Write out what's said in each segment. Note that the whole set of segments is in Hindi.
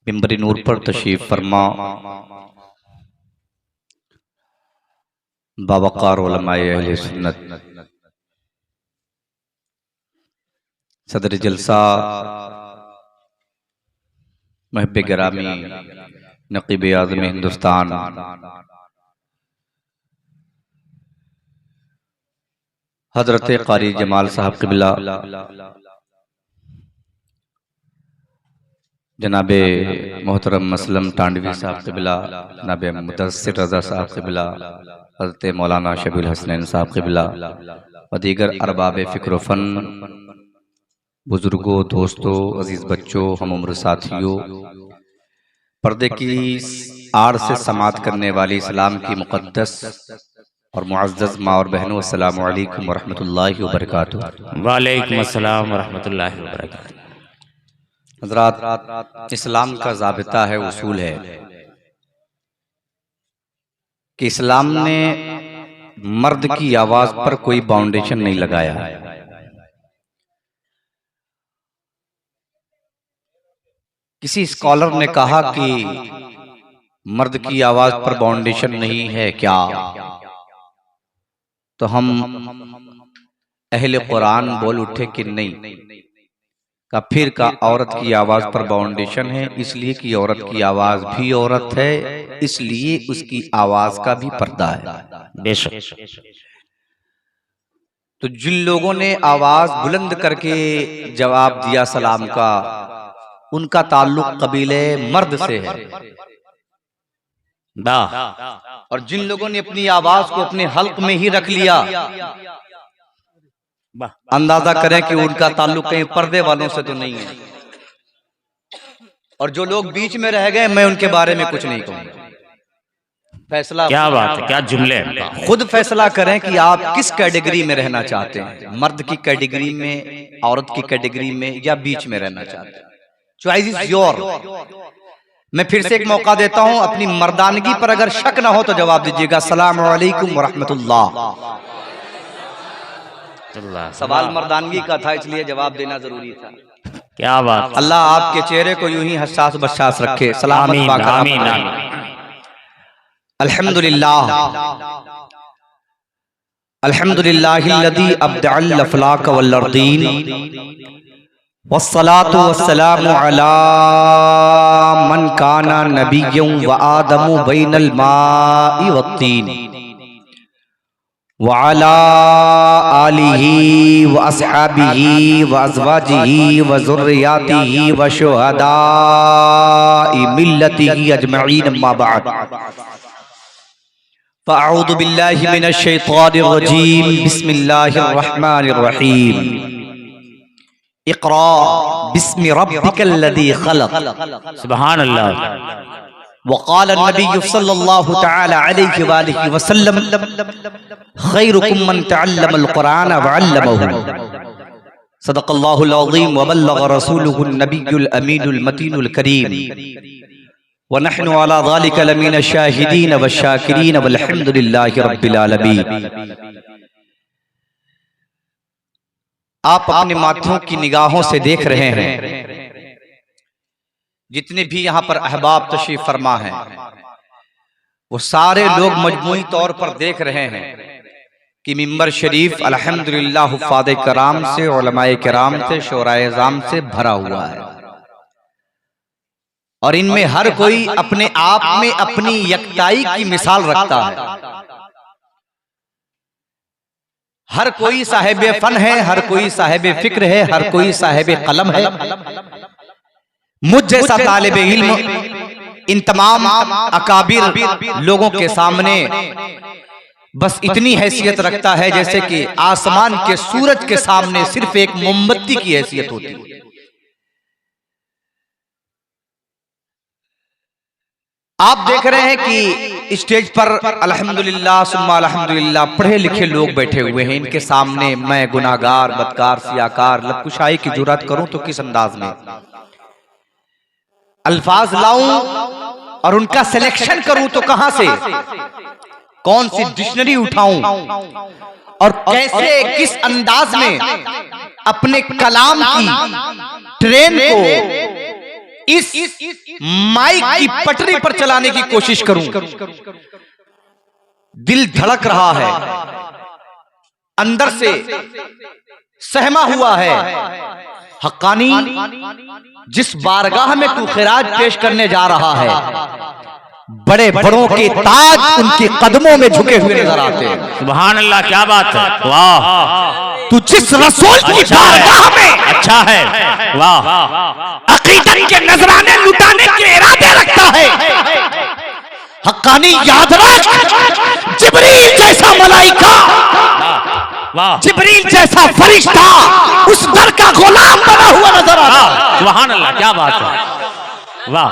मिंबर नूर पर तशरीफ फरमा बावकार उलमाए अहले सुन्नत सदर जलसा महब गिरामी नकीब आज़म हिंदुस्तान हजरत कारी जमाल साहब क़िबला, जनाबे मोहतरम मसलम टांडवी साहब क़िबला, जनाबे मुदस्सिर रज़ा साहब क़िबला, हज़रत मौलाना शबील हसनैन साहब क़िबला व दीगर अरबाब फ़िक्र फ़न, बुज़ुर्गों, दोस्तों, अजीज़ बच्चों, हम उम्र साथियों, पर्दे की आड़ से समात करने वाली इस्लाम की मुक़द्दस और मुअज़्ज़ज़ माँ और बहनों, अस्सलामु अलैकुम व रहमतुल्लाहि व बरकातुहू। वालेकुम अस्सलाम व रहमतुल्लाहि व बरकातुहू। हज़रात, इस्लाम का ज़ाबिता है, उसूल है कि इस्लाम ने मर्द की आवाज़ पर कोई बाउंडेशन नहीं लगाया। किसी स्कॉलर ने कहा कि मर्द की आवाज़ पर बाउंडेशन नहीं है क्या, तो हम अहले कुरान बोल उठे कि नहीं। का फिर का औरत की आवाज़ पर बाउंडेशन है, इसलिए कि औरत की आवाज़ भी औरत है, इसलिए उसकी आवाज़ का भी पर्दा है। बेशक। तो जिन लोगों ने आवाज़ बुलंद करके जवाब दिया सलाम का, उनका ताल्लुक कबीले मर्द से है। और जिन लोगों ने अपनी आवाज़ को अपने हल्क में ही रख लिया, अंदाजा करें कि उनका ताल्लुक कहीं पर्दे वालों से तो नहीं है। और जो लोग बीच में रह गए, मैं उनके बारे में कुछ नहीं कहूंगा। फैसला, क्या बात है, क्या जुमले, खुद फैसला करें कि आप किस कैटेगरी में रहना चाहते हैं, मर्द की कैटेगरी में, औरत की कैटेगरी में, या बीच में रहना चाहते हैं। Choice is your. मैं फिर से एक मौका देता हूं, अपनी मर्दानगी पर अगर शक ना हो तो जवाब दीजिएगा। अस्सलामु अलैकुम व रहमतुल्लाह। सवाल मर्दानगी का था, इसलिए जवाब देना जरूरी था। क्या बात। अल्लाह आपके चेहरे को यूं ही हसास बशास रखे, सलामत आमीन। अल्हम्दुलिल्लाह अल्हम्दुलिल्लाहिल्लज़ी अब्दअल अफ़लाक वल अर्दीन वस्सलातु वस्सलामु अला मन काना नबिय्युं व आदमु बैनल माइ वत्तीन व अला आलिही व अस्हाबिही व अज़वाजिही व ज़ुर्रिय्यातिही व शुहदाइ मिल्लतिही अजमईन, अम्मा बअद। फ़अऊज़ु बिल्लाहि मिनश शैतानिर रजीम, बिस्मिल्लाहिर रहमानिर रहीम। इक़रा बिस्मि रब्बिकल्लज़ी ख़लक़। सुभान अल्लाह। वक़ाल नबी सल्लल्लाहु तआला अलैहि वालिहि वसल्लम खैरुकुम मन तअल्लमल कुरान व अल्लमहु। सदक़ल्लाहुल अज़ीम व बल्लग़ रसूलुहुन नबियुल अमीनुल मतीनुल करीम व नहनु अला ज़ालिका लमीन शाहिदीन व शाकिरीन वल्हम्दुलिल्लाहि रब्बिल आलमीन। आप अपने माथों की निगाहों से देख रहे हैं, जितने भी यहाँ पर अहबाब तशरीफ फरमा हैं, वो सारे लोग मजमूई तौर पर देख रहे हैं कि मिंबर शरीफ अल्हम्दुलिल्लाह हुफ़ाज़े कराम से, उलमाए किराम से, शोराए इज़ाम से भरा हुआ है। और इनमें हर कोई अपने आप में अपनी यकताई की मिसाल रखता है। हर कोई साहिब फन है, हर कोई साहिब फिक्र है, हर कोई साहिब कलम है। मुझ जैसा तालिब इल्म इन तमाम अकाबिर लोगों के सामने बस इतनी हैसियत रखता है जैसे कि आसमान के सूरज के सामने सिर्फ एक मोमबत्ती की हैसियत होती है। आप देख रहे हैं कि स्टेज पर अल्हम्दुलिल्लाह सुम्मा अल्हम्दुलिल्लाह पढ़े लिखे लोग बैठे हुए हैं। इनके सामने मैं गुनाहगार, बदकार, सियाकार, लबकुशाई की जुर्रत करूं तो किस अंदाज में अल्फाज लाऊं और उनका सिलेक्शन करूं तो कहां से, कौन सी डिक्शनरी उठाऊं और कैसे, किस अंदाज में अपने कलाम की ट्रेन को इस माइक की पटरी पर चलाने की कोशिश करूं, दिल धड़क रहा है, अंदर से सहमा हुआ है। हक्कानी, जिस बारगाह में तू खिराज पेश करने जा रहा है, बड़े बड़ों के ताज उनके कदमों में झुके हुए नजर आते हैं। सुभान अल्लाह, क्या बात है, वाह। तू जिस रसूल की बारगाह में अच्छा है, वाह, अकीदत के नजराने लुटाने के इरादे रखता है, हक्कानी याद रख, जिब्रील जैसा मलाइका, वाह, जिब्रील जैसा फरिश्ता उस दर का गुलाम बना हुआ नजर आता है। सुभान अल्लाह, क्या बात है, वाह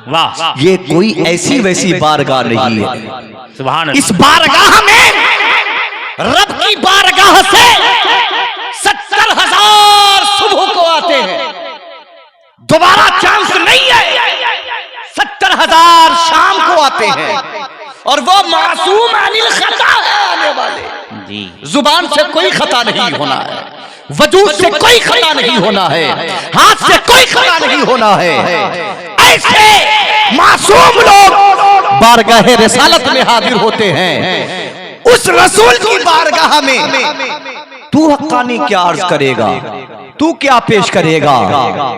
वाह। ये कोई ऐसी वैसी बारगाह नहीं है। सुभान इस बारगाह में, रब की बारगाह से 70,000 सुबह को आते हैं, दोबारा चांस नहीं है। 70,000 शाम को आते हैं, और वो मासूम अनिल खता है आने वाले। जी, जुबान से कोई खता नहीं होना है, वजूद से कोई खता नहीं होना है, हाथ से कोई खता नहीं होना है। ऐसे मासूम लोग बारगाह रिसालत में हाजिर होते हैं। उस रसूल की बारगाह में तू हक्कानी क्या अर्ज करेगा, तू क्या पेश करेगा,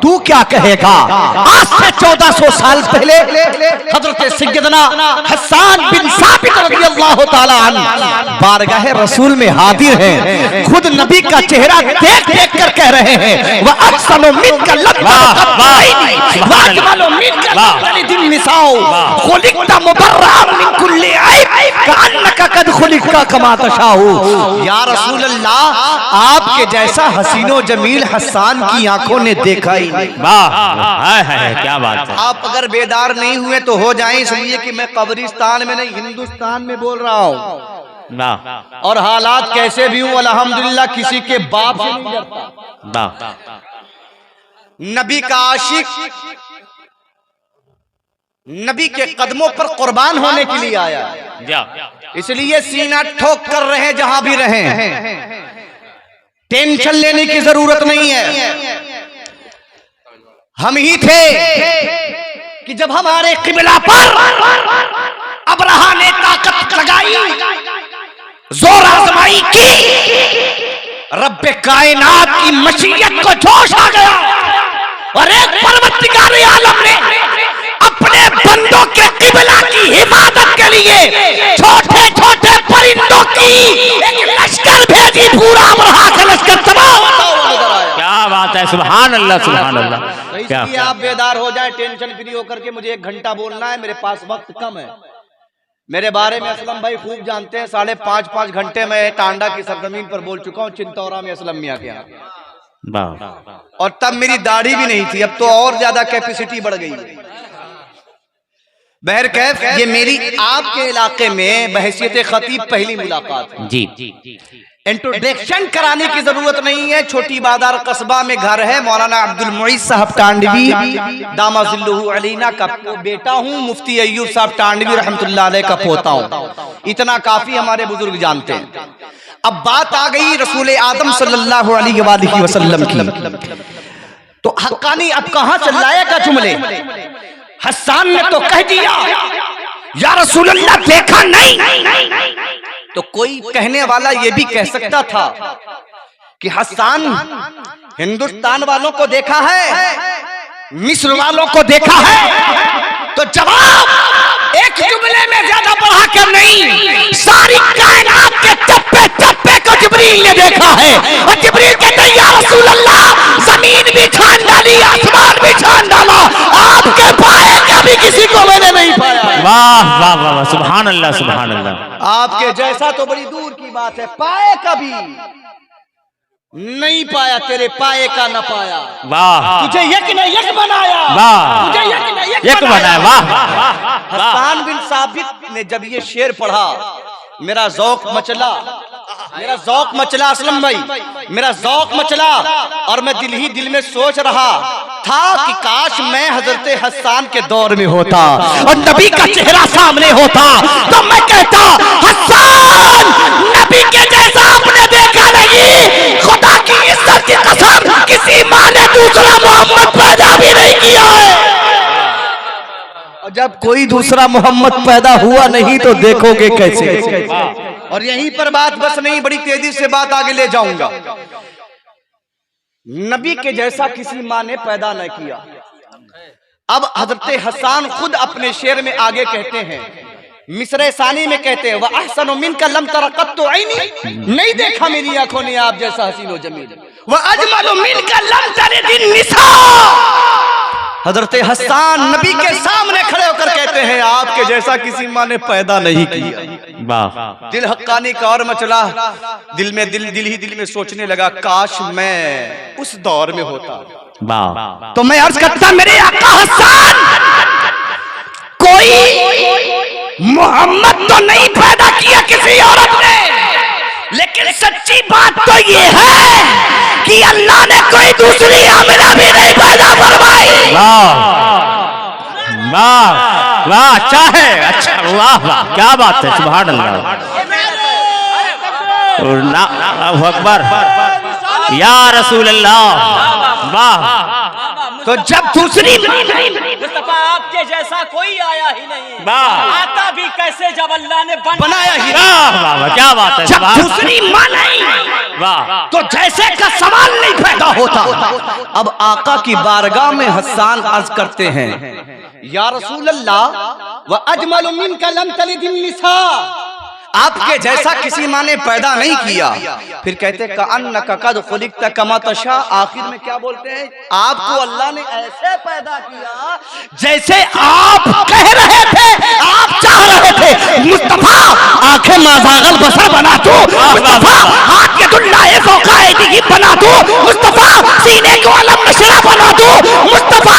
तू क्या कहेगा। आज से 1400 साल पहले हजरत सैयदना हसन बिन साबित रज़ियल्लाहु ताला अन्हु बारगाह रसूल में हाजिर हैं। खुद नबी का चेहरा देख देख कर कह रहे हैं, वह अहसनु मिनका लब्बाइनी व अजमलु मिनका लब्बाइनी निसाउ खुलिक़ता मुबर्रअन मिन कुल्ली ऐब कअन्नका कद खुलिक़ता कमा तशाउ। या रसूल अल्लाह, आपके जैसा हसीनो जमील हसन की आंखों ने देखा ही नहीं। वाह, क्या बात है। आप अगर बेदार नहीं हुए तो हो जाएं, इसलिए कि मैं कब्रिस्तान में नहीं हिंदुस्तान में बोल रहा हूँ, वाह, और हालात कैसे भी हूँ अल्हम्दुलिल्लाह किसी के बाप से नहीं डरता। वाह, नबी का आशिक नबी के कदमों पर कुर्बान होने के लिए आया, इसलिए सीना ठोक कर रहे जहां भी रहें, टेंशन लेने की जरूरत नहीं है। हम ही थे कि जब हमारे किबला पर अबरहा ने ताकत लगाई, जोर आजमाई की, रब्बे कायनात की मशीयत को जोश आ गया, और एक परवरदिगार आलम ने अपने बंदों के किबला की हिफाजत के लिए छोटे छोटे परिंदों की एक लश्कर भेजी, पूरा अबरहा का लश्कर तबाह होता हुआ नजर आया। क्या बात है, सुभान अल्लाह, सुभान अल्लाह। क्या आप बेदार हो जाए, टेंशन फ्री होकर के मुझे 1 घंटा बोलना है, मेरे पास वक्त कम है। मेरे बारे में असलम भाई खूब जानते हैं, 5.5 घंटे मैं टांडा की सरजमीन पर बोल चुका हूँ, चिंतौरा में असलम मियां के यहाँ, और तब मेरी दाढ़ी भी नहीं थी, अब तो और ज्यादा कैपेसिटी बढ़ गई। बहरकैफ, ये मेरी आपके इलाके में बहैसियत खतीब पहली मुलाकात है। जी, इंट्रोडक्शन कराने की जरूरत नहीं है। छोटी बाजार कस्बा में घर है, मौलाना अब्दुल मुईज़ साहब टांडवी दामाजिल्लुहु अलैना का बेटा हूँ, मुफ्ती अय्यूब साहब टांडवी रहमतुल्लाह अलैह का पोता हूँ। इतना काफी हमारे बुजुर्ग जानते हैं। अब बात आ गई रसूल आदम सल्लल्लाहु अलैहि वसल्लम की, तो हक्कानी अब कहां चल लाएगा जुमले। हसन ने तो कह दिया, या रसूल अल्लाह देखा नहीं, तो कोई कहने वाला ये भी कह सकता था कि हसन हिंदुस्तान वालों को देखा है, मिस्र वालों को देखा है। तो जवाब एक जुमले में ज्यादा बढ़ा कर नहीं, सारी कायनात के चप्पे चप्पे को जिब्रील ने देखा है, और जिब्रील कहते हैं या रसूल अल्लाह, जमीन भी छान डाली, आसमान भी छान डाला, आपके पाए कभी किसी को मैंने नहीं पाया। वाह वाह वाह, सुभान अल्लाह, सुभान अल्लाह। आपके जैसा तो बड़ी दूर की बात है, पाए कभी नहीं पाया, तेरे पाए का न पाया। वाह, तुझे यक न यक बनाया, वाह, तुझे यक न यक बनाया। वाह, हसन बिन साबित ने जब ये शेर पढ़ा, मेरा ज़ौक़ मचला, मेरा ज़ौक़ मचला असलम भाई, मेरा ज़ौक़ मचला, और मैं दिल ही दिल में सोच रहा था कि काश मैं हजरत हसन के दौर में होता और नबी का चेहरा सामने होता, तो मैं कहता हसन नबी के जैसा आपने देखा नहीं, खुदा की इज्जत की कसम, किसी माँ ने दूसरा मोहम्मद पैदा भी नहीं किया है। और जब कोई दूसरा मोहम्मद पैदा हुआ नहीं तो देखोगे कैसे। और यहीं पर बात बस नहीं, बड़ी तेजी से बात आगे ले जाऊंगा। नबी के जैसा किसी माँ ने पैदा न किया। अब हजरत हसन खुद अपने शेर में आगे कहते हैं, मिसरे सानी में कहते हैं, वह अहसन मिनका लम तरक़त तो ऐनी, नहीं देखा मेरी आंखों ने आप जैसा हसीन व जमील। वह अजमल मिनका लम तलिदिन निसा, हजरत हसन नबी के सामने खड़े होकर कहते हैं, आपके जैसा किसी माँ ने पैदा नहीं किया। दिल हक्कानी का और मचला, दिल में सोचने लगा, काश मैं उस दौर में होता। तो मैं अर्ज करता, मेरे आका हसन, कोई मोहम्मद तो नहीं पैदा किया किसी औरत ने, लेकिन सच्ची बात तो ये है कि अल्लाह ने कोई दूसरी आमिना भी नहीं पैदा फरमाई। वाह वाह, अच्छा है, अच्छा, वाह वाह, क्या बात है, सुभान अल्लाह, अल्लाहु अकबर, या रसूल अल्लाह, वाह। तो जब दूसरी मुस्तफा आपके जैसा कोई आया ही नहीं, आता भी कैसे जब अल्लाह ने बनाया ही। वाह, क्या बात है, जब दूसरी माँ नहीं, वाह, तो जैसे का सवाल नहीं पैदा होता। अब आका की बारगाह में हसन अर्ज करते हैं, या रसूल अल्लाह, व अजमल मिनका लम तलिदिन निसा, आपके जैसा किसी माँ ने पैदा नहीं किया। फिर कहते कअन्नका कद खुलिक़्ता कमा तशा, आखिर में क्या बोलते हैं, आपको अल्लाह ने ऐसे पैदा किया जैसे आप कह रहे थे, आप चाह रहे थे। मुस्तफा आंखें माज़ागल बसर बना दो, मुस्तफा हाथ यदुल्लाहि फ़ौक़ ऐदिही बना दो, मुस्तफा सीने को अलम नशरा बना दो, मुस्तफा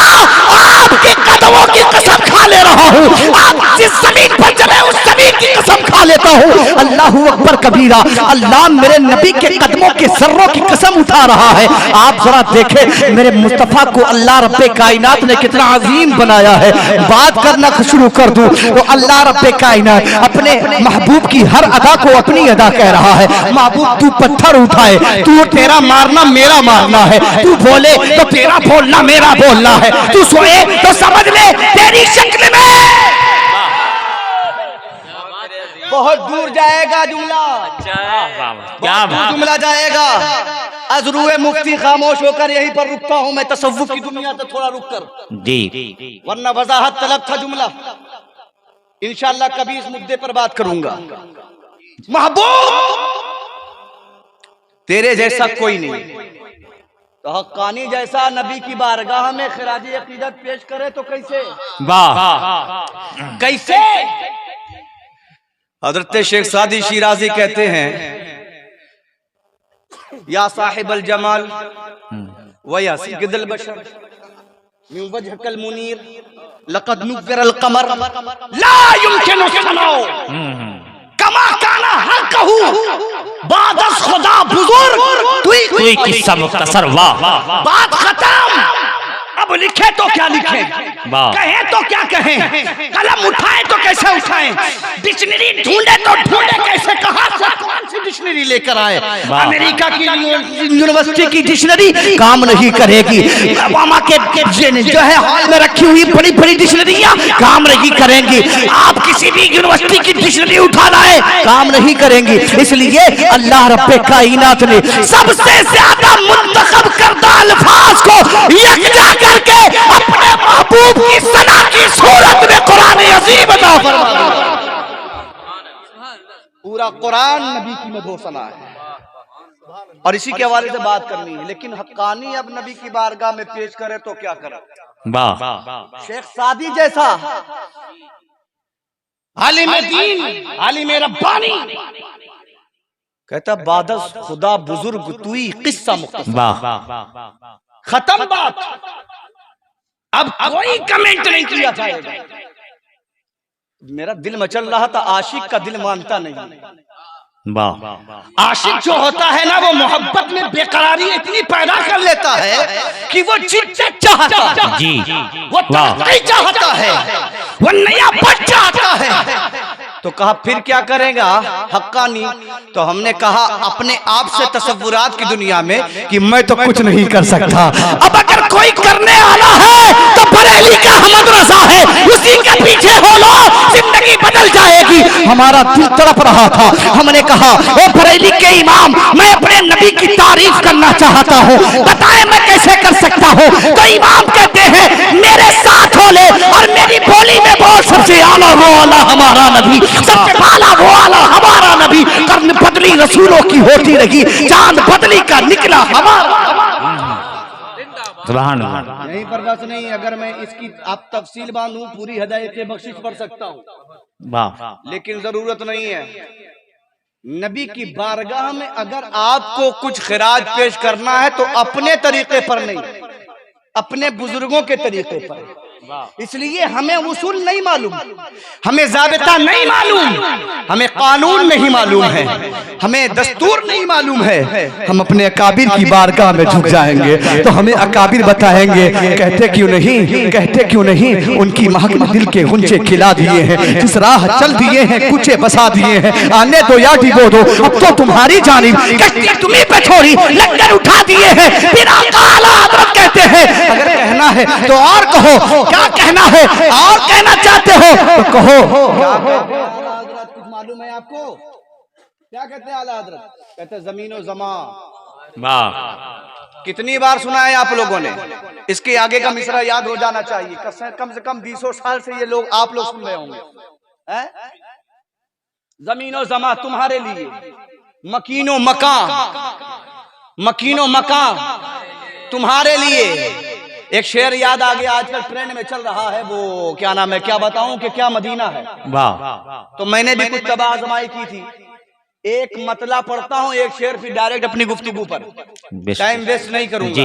आपके कदमों की कसम खा ले रहा हूँ, आप जिस ज़मीन पर चले उस ज़मीन की कसम खा लेता हूँ। अल्लाहू अकबर कबीरा, अल्लाह मेरे नबी के कदमों के सर्रों की कसम उठा रहा है। आप जरा देखें मेरे मुस्तफा को अल्लाह रब्बे कायनात ने कितना अजीम बनाया है। बात करना शुरू कर दूं तो अल्लाह रब्बे कायनात अपने महबूब की हर अदा को अपनी अदा कह रहा है। महबूब तू पत्थर उठाए, तू तेरा मारना मेरा मारना है, तू बोले तो तेरा बोलना मेरा बोलना है, तू सोए तो समझ ले तेरी शक्ल में बहुत दूर जाएगा जुमला, क्या बात, जुमला जाएगा। अजरूए मुफ्ती खामोश होकर यहीं पर रुकता हूं मैं, तसव्वुफ की दुनिया से थोड़ा रुक कर जी, वरना वजाहत तलब था जुमला। इंशाअल्लाह कभी इस मुद्दे पर बात करूंगा। महबूब तेरे जैसा कोई नहीं, तो हक्कानी जैसा नबी की बारगाह में खिराजी अकीदत पेश करे तो कैसे, वाह, कैसे। हजरत शेख सादी शिराजी कहते हैं, या साहिबल जमाल व या सय्यदल बशर मिन वजहकल मुनीर लक़द नुव्विरल क़मर ला युमकिनु समाओ कमा काना हक़हु बादस खुदा बुजुर्ग कोई किस्सा मुख्तसर, वाह, बात खत्म। अब लिखे तो क्या लिखे, कहें तो क्या कहें, कलम उठाए तो कैसे उठाएं, डिक्शनरी ढूंढे तो ढूंढे कैसे, कहां से कौन सी डिक्शनरी लेकर आए। अमेरिका की यूनिवर्सिटी की डिक्शनरी काम नहीं करेगी, ओबामा के जो है हॉल में रखी हुई बड़ी बड़ी डिक्शनरियां काम नहीं करेंगी। आप किसी भी यूनिवर्सिटी की डिक्शनरी उठा लाए काम नहीं करेंगी। इसलिए अल्लाह रब्बे कायनात ने सबसे ज्यादा मुंतखब करदा अल्फाज को यकजा करके अपने महबूब की सना की सूरत में कुरान अज़ीम अता फरमाया। पूरा कुरान नबी की मधोसना है और इसी के हवाले से बात करनी है। लेकिन हक्कानी अब नबी की बारगाह में पेश करे तो क्या करे, वाह, शेख सादी जैसा आलिम दीन, आलिम रब्बानी कहता बादस खुदा बुजुर्ग तुई किस्सा मुख्तसर, वाह, खत्म बात, अब कोई कमेंट नहीं किया जाएगा। मेरा दिल मचल रहा था, आशिक का दिल मानता नहीं। वाह, आशिक जो होता है ना वो मोहब्बत में बेकरारी इतनी पैदा कर लेता है कि वो जिद्दत चाहता है, जी, वो तरक्की चाहता है, वो नया पद चाहता है। तो कहा फिर क्या करेगा हक्कानी, तो हमने कहा अपने आप से तसव्वुरात की दुनिया में कि मैं तो कुछ नहीं कर सकता। अब अगर कोई करने वाला है तो बरेली का अहमद रजा है, उसी के पीछे हो लो, जिंदगी बदल जाएगी। हमारा दिल तड़प रहा था, हमने कहा ओ बरेली के इमाम, मैं अपने नबी की तारीफ करना चाहता हूँ, बताएं मैं कैसे कर सकता हूँ। तो इमाम कहते हैं मेरे साथ हो ले और मेरी बोली में बोल, सबसे आला वो आला हमारा नबी, सबसे आला वो आला हमारा नबी। कर्न बदली रसूलों की होती रही, चांद बदली का निकला हमारा। सुभान अल्लाह। यहीं पर बस नहीं, अगर मैं इसकी आप तफसील बांधूं पूरी हिदायत बख्शिश पढ़ सकता हूँ, वाह, लेकिन जरूरत नहीं है। नबी की बारगाह में अगर आपको कुछ खिराज पेश करना है तो अपने तरीके पर नहीं, अपने बुजुर्गों के तरीके पर। इसलिए हमें उसूल नहीं मालूम, हमें ज़ाबिता नहीं मालूम, हमें कानून नहीं मालूम है, हमें दस्तूर नहीं मालूम है। हम अपने अकाबिर की बारगाह में झुक जाएंगे तो हमें अकाबिर बताएंगे, कहते क्यों नहीं, कहते क्यों नहीं, उनकी महक दिल के गुंजे खिला दिए हैं, जिस राह चल दिए हैं कुचे बसा दिए हैं, आने दो या डिबो दो अब तो तुम्हारी जानिब, कश्ती तुम्हीं पे छोड़ी लंगर उठा दिए हैं, फिर आका आला हज़रत कहते हैं अगर कहना है तो और कहो, क्या कहना है और कहना चाहते हो तो कहो। कुछ मालूम है आपको क्या कहते हैं आला हज़रत? कहते हैं ज़मीनो ज़मा। वाह, कितनी बार सुना है आप लोगों ने? इसके आगे का मिसरा याद हो जाना चाहिए। कम से कम 200 साल से ये लोग आप लोग सुन रहे होंगे। ज़मीनो ज़मा तुम्हारे लिए, मकीनो मका, मकीनो मका तुम्हारे लिए। एक शेर याद आ गया, आजकल ट्रेंड में चल रहा है, वो क्या नाम है, क्या बताऊं कि क्या मदीना है। वाह, तो मैंने भी कुछ तबाह आजमाई की थी, एक मतला पढ़ता हूँ, एक शेर, फिर डायरेक्ट अपनी गुफ्तगू पर, टाइम वेस्ट नहीं करूंगा।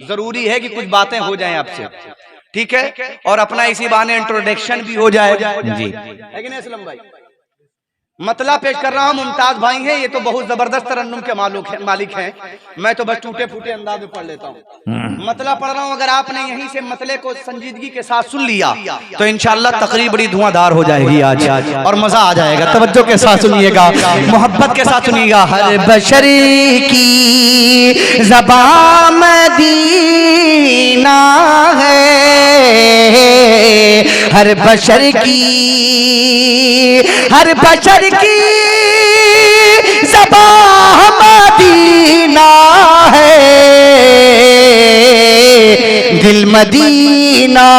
जरूरी है कि कुछ बातें हो जाएं आपसे, ठीक है, और अपना इसी बहाने इंट्रोडक्शन भी हो जाए जी, है कि नहीं असलम भाई? मतला पेश कर रहा हूँ, मुमताज भाई हैं, ये तो बहुत जबरदस्त तरन्नुम के मालिक हैं, मैं तो बस टूटे फूटे अंदाज में पढ़ लेता हूँ। मतला पढ़ रहा हूँ, अगर आपने यहीं से मतले को संजीदगी के साथ सुन लिया तो इंशाअल्लाह तकरीर बड़ी धुआंधार हो जाएगी आज और मजा आ जाएगा। तवज्जो के साथ सुनिएगा, मोहब्बत के साथ सुनिएगा। हर बशर की ज़बान मदीना है, हर बशर की, हर बशर की ज़बान मदीना है, दिल मदीना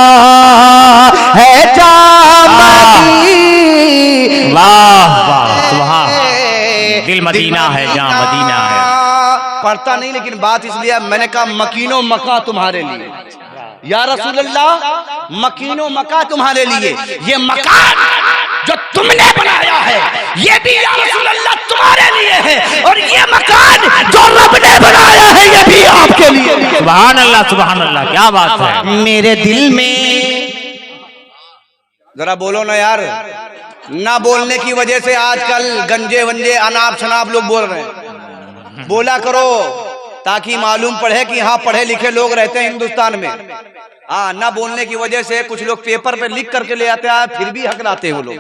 है जा मदीना। वाह वाह, सुभान, दिल मदीना है जहाँ मदीना है। पढ़ता नहीं, लेकिन बात इसलिए मैंने कहा मकीनो मका तुम्हारे लिए, या रसूल अल्लाह मकीनो मका तुम्हारे लिए। ये मकान जो तुमने बनाया है ये भी या रसूल अल्लाह तुम्हारे लिए है, और ये मकान जो रब ने बनाया है ये भी आपके लिए। सुभान अल्लाह, सुभान अल्लाह, क्या बात है। मेरे दिल में, जरा बोलो ना यार, ना बोलने की वजह से आजकल गंजे वंजे अनाप शनाप लोग बोल रहे हैं। बोला करो ताकि मालूम पड़े कि हाँ पढ़े लिखे लोग रहते हैं हिंदुस्तान में। हाँ, ना बोलने की वजह से कुछ लोग पेपर पे लिख करके ले आते हैं, फिर भी हकलाते हैं वो लोग।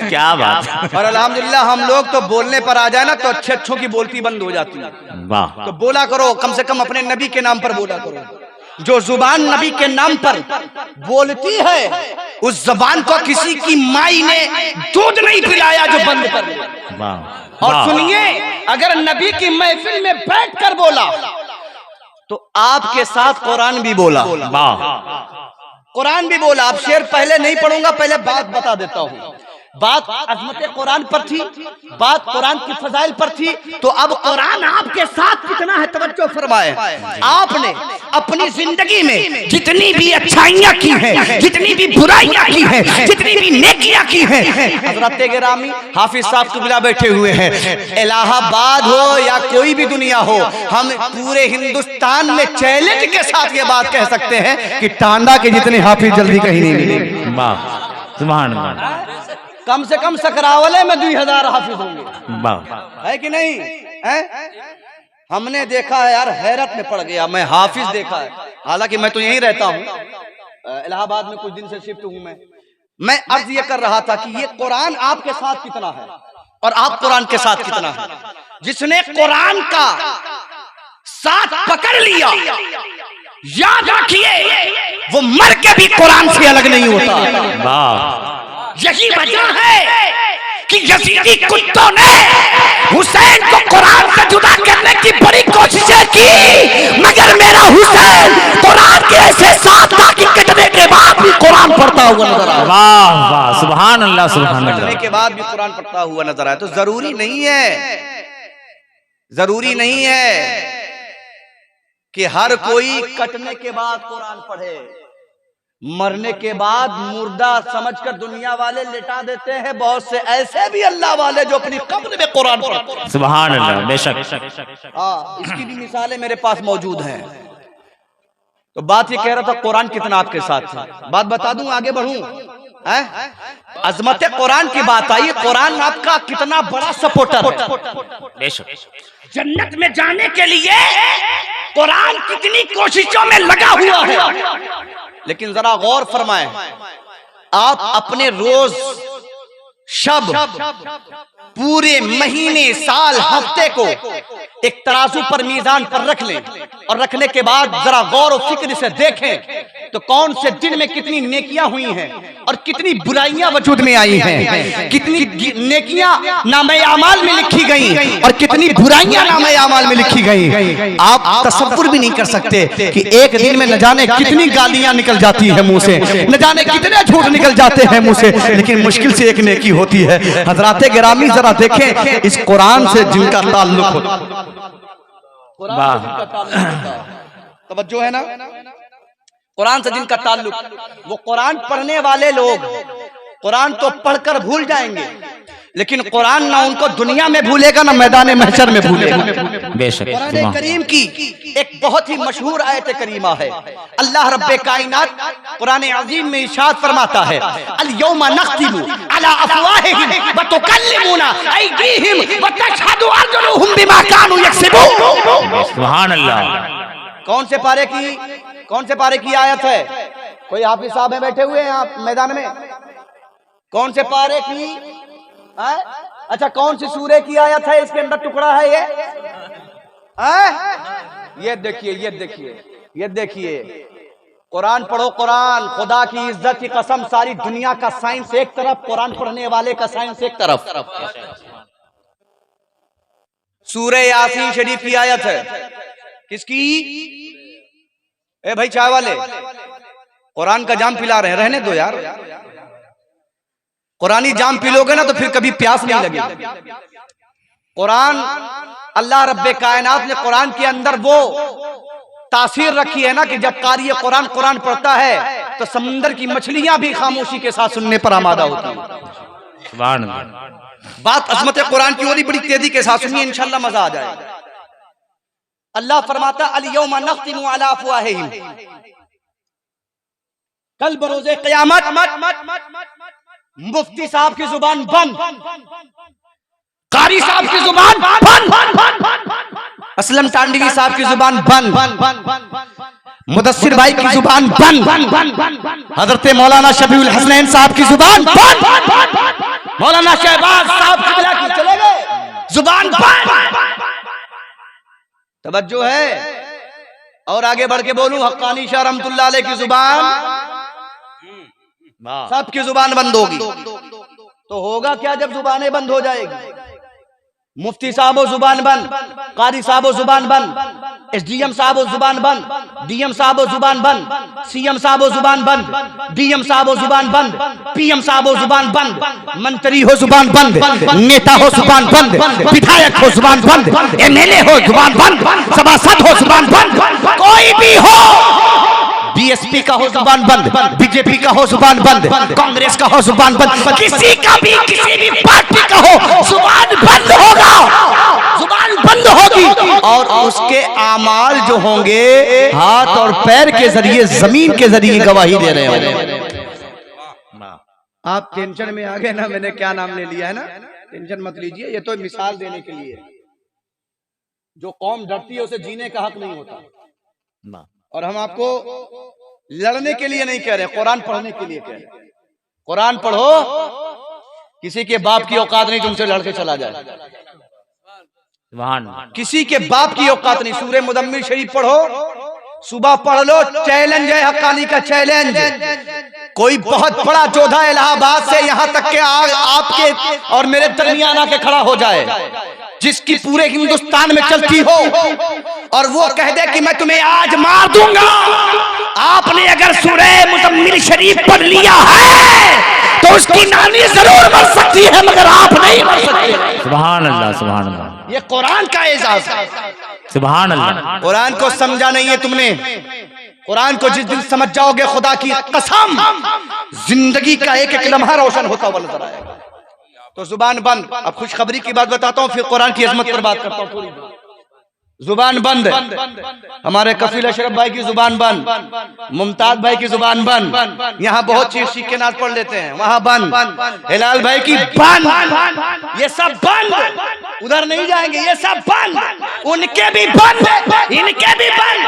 क्या बात। और अल्हम्दुलिल्लाह हम लोग तो बोलने पर आ जाए ना तो अच्छे अच्छों की बोलती बंद हो जाती है। वाह, तो बोला करो, कम से कम अपने नबी के नाम पर बोला करो। जो जुबान नबी के नाम पर बोलती है उस जबान को किसी की माई ने दूध नहीं पिलाया जो बंद कर दे। वाह, और सुनिए, अगर नबी की महफिल में बैठकर बोला तो आपके साथ कुरान भी बोला। वाह, कुरान भी बोला। अब शेर पहले नहीं पढ़ूंगा, पहले बात बता देता हूँ। बात अजमत कुरान पर थी, बात कुरान की फजाइल पर थी, तो अब कुरान आपके साथ कितना है तवज्जो फरमाए। आपने अपनी जिंदगी में जितनी भी अच्छाइयाँ की हैं, जितनी भी बुराइयाँ की हैं, जितनी भी नेकियाँ की हैं, हजरत गिरामी हाफिज साहब कुबला बैठे हुए हैं, इलाहाबाद हो या कोई भी दुनिया हो, हम पूरे हिंदुस्तान में चैलेंज के साथ ये बात कह सकते हैं कि टांडा के जितने हाफिज जल्दी कहीं नहीं मिलेंगे। वाह, सुभान अल्लाह, कम से कम सकरावले में 2000 हाफिज होंगे, वाह, है कि नहीं है? हमने देखा है यार, हैरत में पड़ गया। मैं हाफिज देखा है, हालांकि मैं तो यहीं रहता हूँ, इलाहाबाद में कुछ दिन से शिफ्ट हूँ। मैं अर्ज ये कर रहा था कि ये कुरान आपके साथ कितना है और आप कुरान के साथ कितना है। जिसने कुरान का साथ पकड़ लिया, याद रखिए वो मर के भी कुरान से अलग नहीं होता। वाह, यही वजह है कि यजीदी कुत्तों ने हुसैन को कुरान से जुदा करने की बड़ी कोशिशें की, मगर मेरा हुसैन कुरान के ऐसे साथ था कि कटने के बाद भी कुरान पढ़ता हुआ नजर आया। वाह वाह, सुभान अल्लाह सुभान कटने अल्लाह। के बाद भी कुरान पढ़ता हुआ नजर आया। तो जरूरी नहीं है, जरूरी नहीं है कि हर कोई कटने के बाद कुरान पढ़े। मरने के बाद मुर्दा समझकर दुनिया वाले लिटा देते हैं। बहुत से ऐसे भी अल्लाह वाले जो अपनी कब्र में कुरान पढ़ते हैं। सुभान अल्लाह, बेशक। हाँ, इसकी भी मिसालें मेरे पास मौजूद हैं। तो बात ये कह रहा था कुरान कितना आपके साथ है। बात बता दूं, आगे बढ़ूं? अजमत कुरान की बात आई। कुरान आपका कितना बड़ा सपोर्टर है। बेशक। जन्नत में जाने के लिए कुरान कितनी कोशिशों में लगा हुआ है। लेकिन जरा गौर फरमाएं, आप अपने रोज शब पूरे महीने साल हफ्ते को एक तराजू पर मीजान पर रख लें और रखने के बाद जरा गौर और फिक्र से देखें तो कौन से दिन में कितनी नेकियां हुई हैं और कितनी बुराइयां वजूद में आई हैं। कितनी नेकियां नामे आमाल में लिखी गई और कितनी बुराइयां नामे आमाल में लिखी गई। आप तसव्वुर भी नहीं कर सकते कि एक दिन में न जाने कितनी गालियां निकल जाती है मुंह से, न जाने कितने झूठ निकल जाते हैं मुंह से, लेकिन मुश्किल से एक नेकी होती है। हजराते गिरामी जरा देखें इस कुरान से जिनका ताल्लुक होता, कुरान से जिनका ताल्लुक, तवज्जो है ना, कुरान से जिनका ताल्लुक, वो कुरान पढ़ने वाले लोग कुरान तो पढ़कर भूल जाएंगे, लेकिन कुरान ना उनको दुनिया में भूलेगा ना मैदान महशर में भूलेगा। बेशक। कुरान करीम की एक बहुत ही मशहूर आयत करीमा है। अल्लाह रब्बे कायनात कुरान अजीम में इरशाद फरमाता है, अल यौमा नख्तिमु अला अफवाहिहिम व तुकल्लिमुना अयदीहिम व तशहदु अर्जुलुहुम बिमा कानू यक्सिबून। सुभान अल्लाह। कौन से पारे की आयत है? कोई हाफिज साहब में बैठे हुए हैं आप मैदान में? कौन से पारे की? अच्छा, कौन सी सूरे की आयत है? इसके अंदर टुकड़ा है ये देखिए, ये देखिए, ये देखिए। कुरान पढ़ो, कुरान। खुदा की इज्जत की कसम, सारी दुनिया का साइंस एक तरफ, कुरान पढ़ने वाले का साइंस एक तरफ। सूरे यासीन शरीफ की आयत है। किसकी? ए भाई चाय वाले, कुरान का जाम पिला रहे हैं, रहने दो यार। कुरानी जाम पीलोगे ना तो फिर कभी प्यास नहीं लगेगी। कुरान, अल्लाह रब्बे कायनात ने कुरान के अंदर वो तासीर रखी है ना कि जब कारी कुरान कुरान पढ़ता है तो समुंदर की मछलियां भी खामोशी के साथ सुनने पर आमादा होती है। सुभान अल्लाह। बात अजमत कुरान की और बड़ी तेजी के साथ सुनिए, इंशाल्लाह मजा आ जाएगा। अल्लाह फरमाता अल यौमा नख्तिमु अला अफवाहिहिम, कल बरोज़े क़यामत मुफ्ती साहब की जुबान बंद, कारी साहब की जुबान बंद, असलम टांडवी साहब की जुबान बंद, मुदस्सिर भाई की जुबान बंद, हजरत मौलाना शफीउल हसनैन साहब की जुबान बंद, मौलाना शहबाज साहब की चले गए, जुबान बंद। तवज्जो है? और आगे बढ़ के बोलूं, हक्कानी शाह रहमतुल्लाह अलैह की जुबान, सबकी जुबान बंद होगी। तो होगा क्या जब जुबानें बंद हो जाएगी? मुफ्ती साहब जुबान बंद, कारी साहब जुबान बंद, एसडीएम साहब जुबान बंद, डीएम साहब जुबान बंद, सीएम साहब जुबान बंद, डीएम साहब जुबान बंद, पीएम साहब जुबान बंद, मंत्री हो जुबान बंद, नेता हो जुबान बंद, विधायक हो जुबान बंद, एमएलए हो जुबान बंद, सभासद हो जुबान बंद, कोई भी हो, बीएसपी का हो जुबान बंद, बीजेपी का हो जुबान बंद, कांग्रेस का हो जुबान बंद, किसी का भी किसी भी पार्टी का हो जुबान बंद होगा, जुबान बंद होगी। और उसके आमाल जो होंगे हाथ और पैर के जरिए, जमीन के जरिए गवाही दे रहे होंगे। आप टेंशन में आ गए ना, मैंने क्या नाम ले लिया है ना, टेंशन मत लीजिए, ये तो मिसाल देने के लिए। जो कौम डरती है उसे जीने का हक नहीं होता। और हम आपको लड़ने के लिए नहीं कह रहे, कुरान पढ़ने के लिए कह रहे। कुरान पढ़ो, किसी के बाप की औकात नहीं तुमसे लड़के चला जाए, किसी के बाप की औकात नहीं। सूरे मुदम्मिल शरीफ पढ़ो, सुबह पढ़ लो, चैलेंज है हक्कानी का, चैलेंज। कोई बहुत बड़ा जोधा इलाहाबाद से यहाँ तक के आपके और मेरे दरमियान आके खड़ा हो जाए, जिसकी पूरे हिंदुस्तान में चलती हो, और वो कह दे कि मैं तुम्हें आज मार दूंगा। आपने अगर सूरह मुज़म्मिल शरीफ पढ़ लिया है तो उसकी नानी जरूर मर सकती है, मगर आप नहीं मर सकते। सुभान अल्लाह, सुभान अल्लाह। ये कुरान का एजाज है। सुभान अल्लाह। कुरान को समझा नहीं है तुमने। कुरान को जिस दिन समझ जाओगे, खुदा की कसम, जिंदगी का एक एक लम्हा रोशन होता हुआ नजर आएगा। तो जुबान बंद। अब खुशखबरी की बात बताता हूँ, फिर कुरान की अजमत पर बात करता हूँ। जुबान बंद। हमारे कफील अशरफ भाई की जुबान बंद, मुमताज भाई की जुबान बंद। यहाँ बहुत चीख चीख के नाच पढ़ लेते हैं, वहाँ बंद। हिलाल भाई की बंद। ये सब बंद, उधर नहीं जाएंगे, ये सब बंद। उनके भी बंद, इनके भी बंद,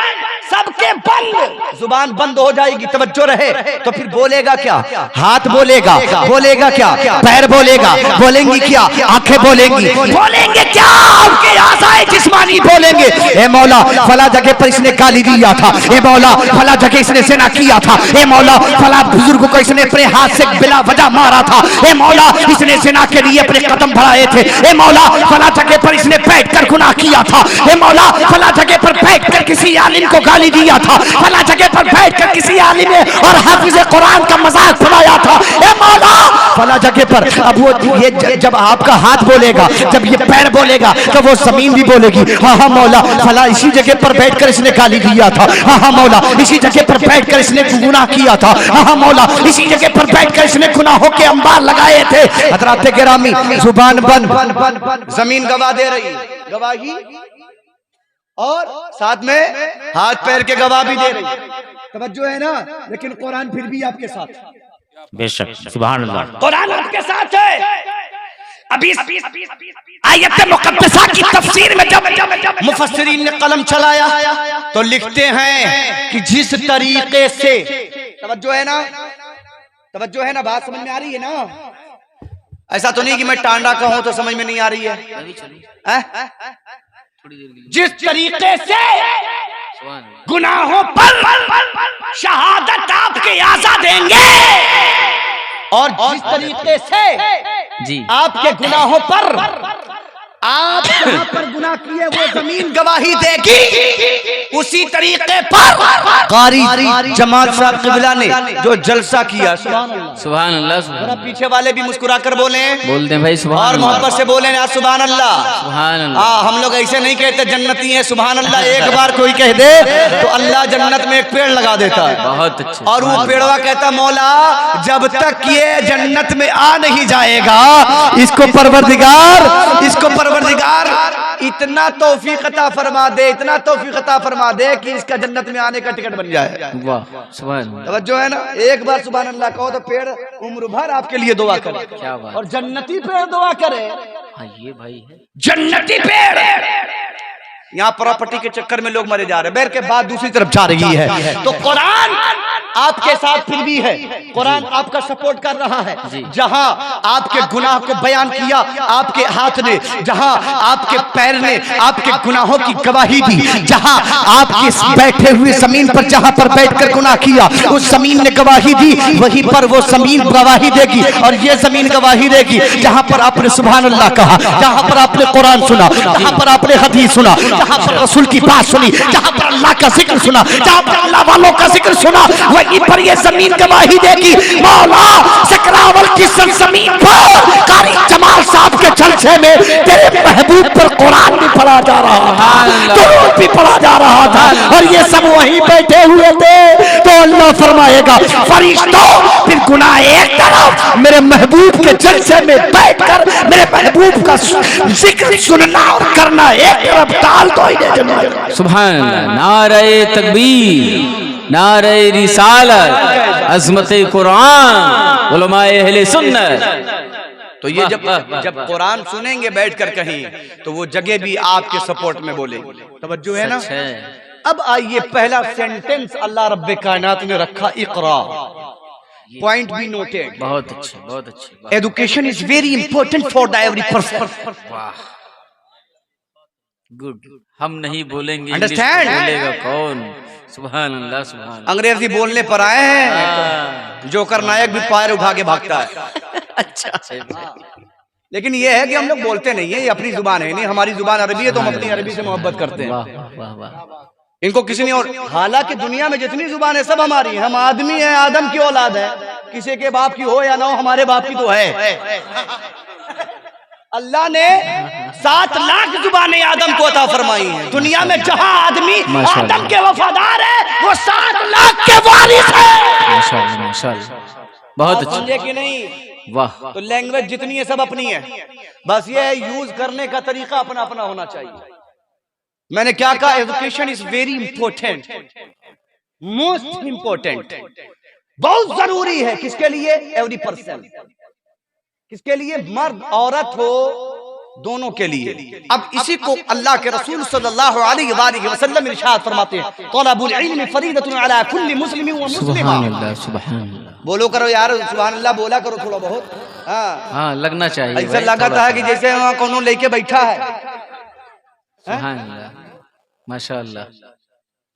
सबके बंद। जुबान बंद हो जाएगी, तवज्जो रहे। तो फिर बोलेगा क्या? हाथ बोलेगा, बोलेगा क्या? पैर बोलेगा, बोलेंगी क्या? आंखें बोलेंगी, बोलेंगे क्या? आपके आज़ाए जिस्मानी बोलेंगे, ए मौला फला जगह पर इसने गाली दिया था, ए मौला फला जगह इसने ज़िना किया था, ए मौला फला बुजुर्ग को इसने अपने हाथ से बिला वजह मारा था, ए मौला इसने ज़िना के लिए अपने कदम बढ़ाए थे, ए मौला फला जगह पर इसने बैठकर गुनाह किया था, ए मौला फला जगह पर बैठकर किसी आलिम को गाली दिया था, फला जगह पर बैठकर किसी आलिम और हाफिज कुरान का मजाक बनाया था, ए मौला फला जगह पर। अब वो ये जब आपका हाथ बोलेगा, जब ये पैर बोलेगा, तो वो जमीन भी बोलेगी, हाँ हाँ मौला फला इसी जगह पर बैठकर इसने गाली दिया था, हाँ हाँ मौला इसी जगह पर बैठकर इसने गुनाह किया था, हाँ हाँ मौला इसी जगह पर बैठकर इसने गुनाहों के अंबार लगाए थे। हज़रात गिरामी, जुबान बंद, जमीन गवाह दे रही, गवाही, और साथ में हाथ पैर के गवाह भी दे रही। तवज्जो है ना? लेकिन कुरान फिर भी आपके साथ, बेशक। सुभान अल्लाह। कुरान आपके साथ है। अभी आयत मुक़द्दसा की तफसीर में जब मुफस्सिरीन ने कलम चलाया तो लिखते हैं कि जिस तरीके से, तवज्जो है ना, तवज्जो है ना, बात समझ में आ रही है ना? ऐसा तो नहीं कि मैं टांडा कहूं तो समझ में नहीं आ रही है? जिस तरीके से गुनाहों पर शहादत आपके आज़ा देंगे, और जिस तरीके से जी आपके गुनाहों पर आप जहां पर गुनाह किए वो जमीन गवाही देगी, उसी तरीके पर कारी जमात साहब क़िबला ने जो जलसा किया, सुभान अल्लाह, जरा पीछे वाले भी मुस्कुरा कर बोले, बोलते हैं भाई सुभान और मोहब्बत से बोले ना सुभान अल्लाह, सुभान अल्लाह। हाँ, हम लोग ऐसे नहीं कहते जन्नती है सुभान अल्लाह। एक बार कोई कह दे तो अल्लाह जन्नत में एक पेड़ लगा देता है, बहुत अच्छे। और वो पेड़वा कहता, मौला जब तक ये जन्नत में आ नहीं जाएगा, इसको परवरदिगार इतना तौफीक अता फरमा दे, इतना तौफीक अता फरमा दे कि इसका जन्नत में आने का टिकट बन जाए। वाह, सुभान। तवज्जो है ना? एक बार सुभान अल्लाह कहो तो पेड़ उम्र भर आपके लिए दुआ करे। क्या बात। और जन्नती पेड़ दुआ करे। हाँ, ये भाई है जन्नती पेड़। यहाँ प्रॉपर्टी के चक्कर में लोग मरे जा रहे हैं, बैर के बाद दूसरी तरफ जा रही है। तो कुरान आपके साथ फिर भी है, कुरान आपका सपोर्ट कर रहा है। जहां आपके गुनाह को बयान किया आपके हाथ ने, जहां आपके पैर ने आपके गुनाहों की गवाही दी, जहां आपके बैठे हुए जमीन पर जहां पर बैठकर गुनाह किया उस जमीन ने गवाही दी, वहीं पर वो जमीन गवाही देगी, और ये जमीन गवाही देगी जहां पर आपने सुभान अल्लाह कहा, जहां पर आपने कुरान सुना, जहां पर आपने हदीस सुना, जहां पर रसूल की बात सुनी, जहां पर अल्लाह का जिक्र सुना, जहां पर अल्लाह वालों का जिक्र सुना, वहीं पर ये जमीन गवाही देगी। मौला सकरावल की सरजमीन पर कारी जमाल साहब के जलसे में तेरे महबूब पर कुरान भी पढ़ा जा रहा था, दुरूद भी पढ़ा जा रहा था, और ये सब वहीं बैठे हुए थे। तो अल्लाह फरमाएगा, फरिश्तों फिर गुनाह एक तरफ, मेरे महबूब के जलसे में बैठकर मेरे महबूब का जिक्र सुनना और करना एक तरफ, टाल दो इन्हें जमीन। सुभान अल्लाह। नारे तकबीर, नारे रिसालत, अज़मते कुरान, उलमाए अहले सुन्नत। तो ये जब कुरान सुनेंगे बैठकर कहीं, तो वो जगह भी आपके सपोर्ट में बोलेंगे। तवज्जो है ना? अब आइए, पहला सेंटेंस अल्लाह रब्बे कायनात ने रखा, इक़रा। Point be noted. बहुत अच्छे, बहुत अच्छे। Education is very important for the every person. Good. हम नहीं बोलेंगे, Understand? बोलेगा कौन? सुभान अल्लाह सुभान अल्लाह। अंग्रेजी बोलने पर आए हैं, जोकर नायक भी पैर उठा के भागता है। अच्छा लेकिन ये है कि हम लोग बोलते नहीं है, ये अपनी जुबान है, नहीं हमारी जुबान अरबी है तो हम अपनी अरबी से मोहब्बत करते हैं। वाह वाह वाह। इनको किसी ने और, हालांकि दुनिया में जितनी जुबान है सब हमारी है, हम आदमी हैं, आदम की औलाद है, किसी के बाप की हो या ना हो, हमारे बाप की तो है। अल्लाह ने 7 लाख जुबानें आदम को अता फरमाई हैं। दुनिया में जहां आदमी आदम के वफादार है वो 7 लाख के वारिस है। माशाअल्लाह माशाअल्लाह, बहुत अच्छा। लेकिन नहीं, वाह। तो लैंग्वेज जितनी है सब अपनी है, बस ये है यूज करने का तरीका अपना अपना होना चाहिए। मैंने क्या कहा, education is very important, most important, बहुत जरूरी है। किसके लिए? Every person. किसके लिए? मर्द औरत हो, दोनों के लिए। अब इसी को अल्लाह के रसूल सल्लल्लाहु अलैहि वसल्लम इरशाद फरमाते हैं, तलबुल इल्म फरीदतुन अला कुल्ली मुस्लिम व मुस्लिमा। सुभान अल्लाह सुभान अल्लाह। बोलो करो यार, सुभान अल्लाह बोला करो थोड़ा बहुत। हाँ लगना चाहिए। ऐसा लगता है कि जैसे वहाँ कौन लेके बैठा है। सुभान अल्लाह माशाअल्लाह।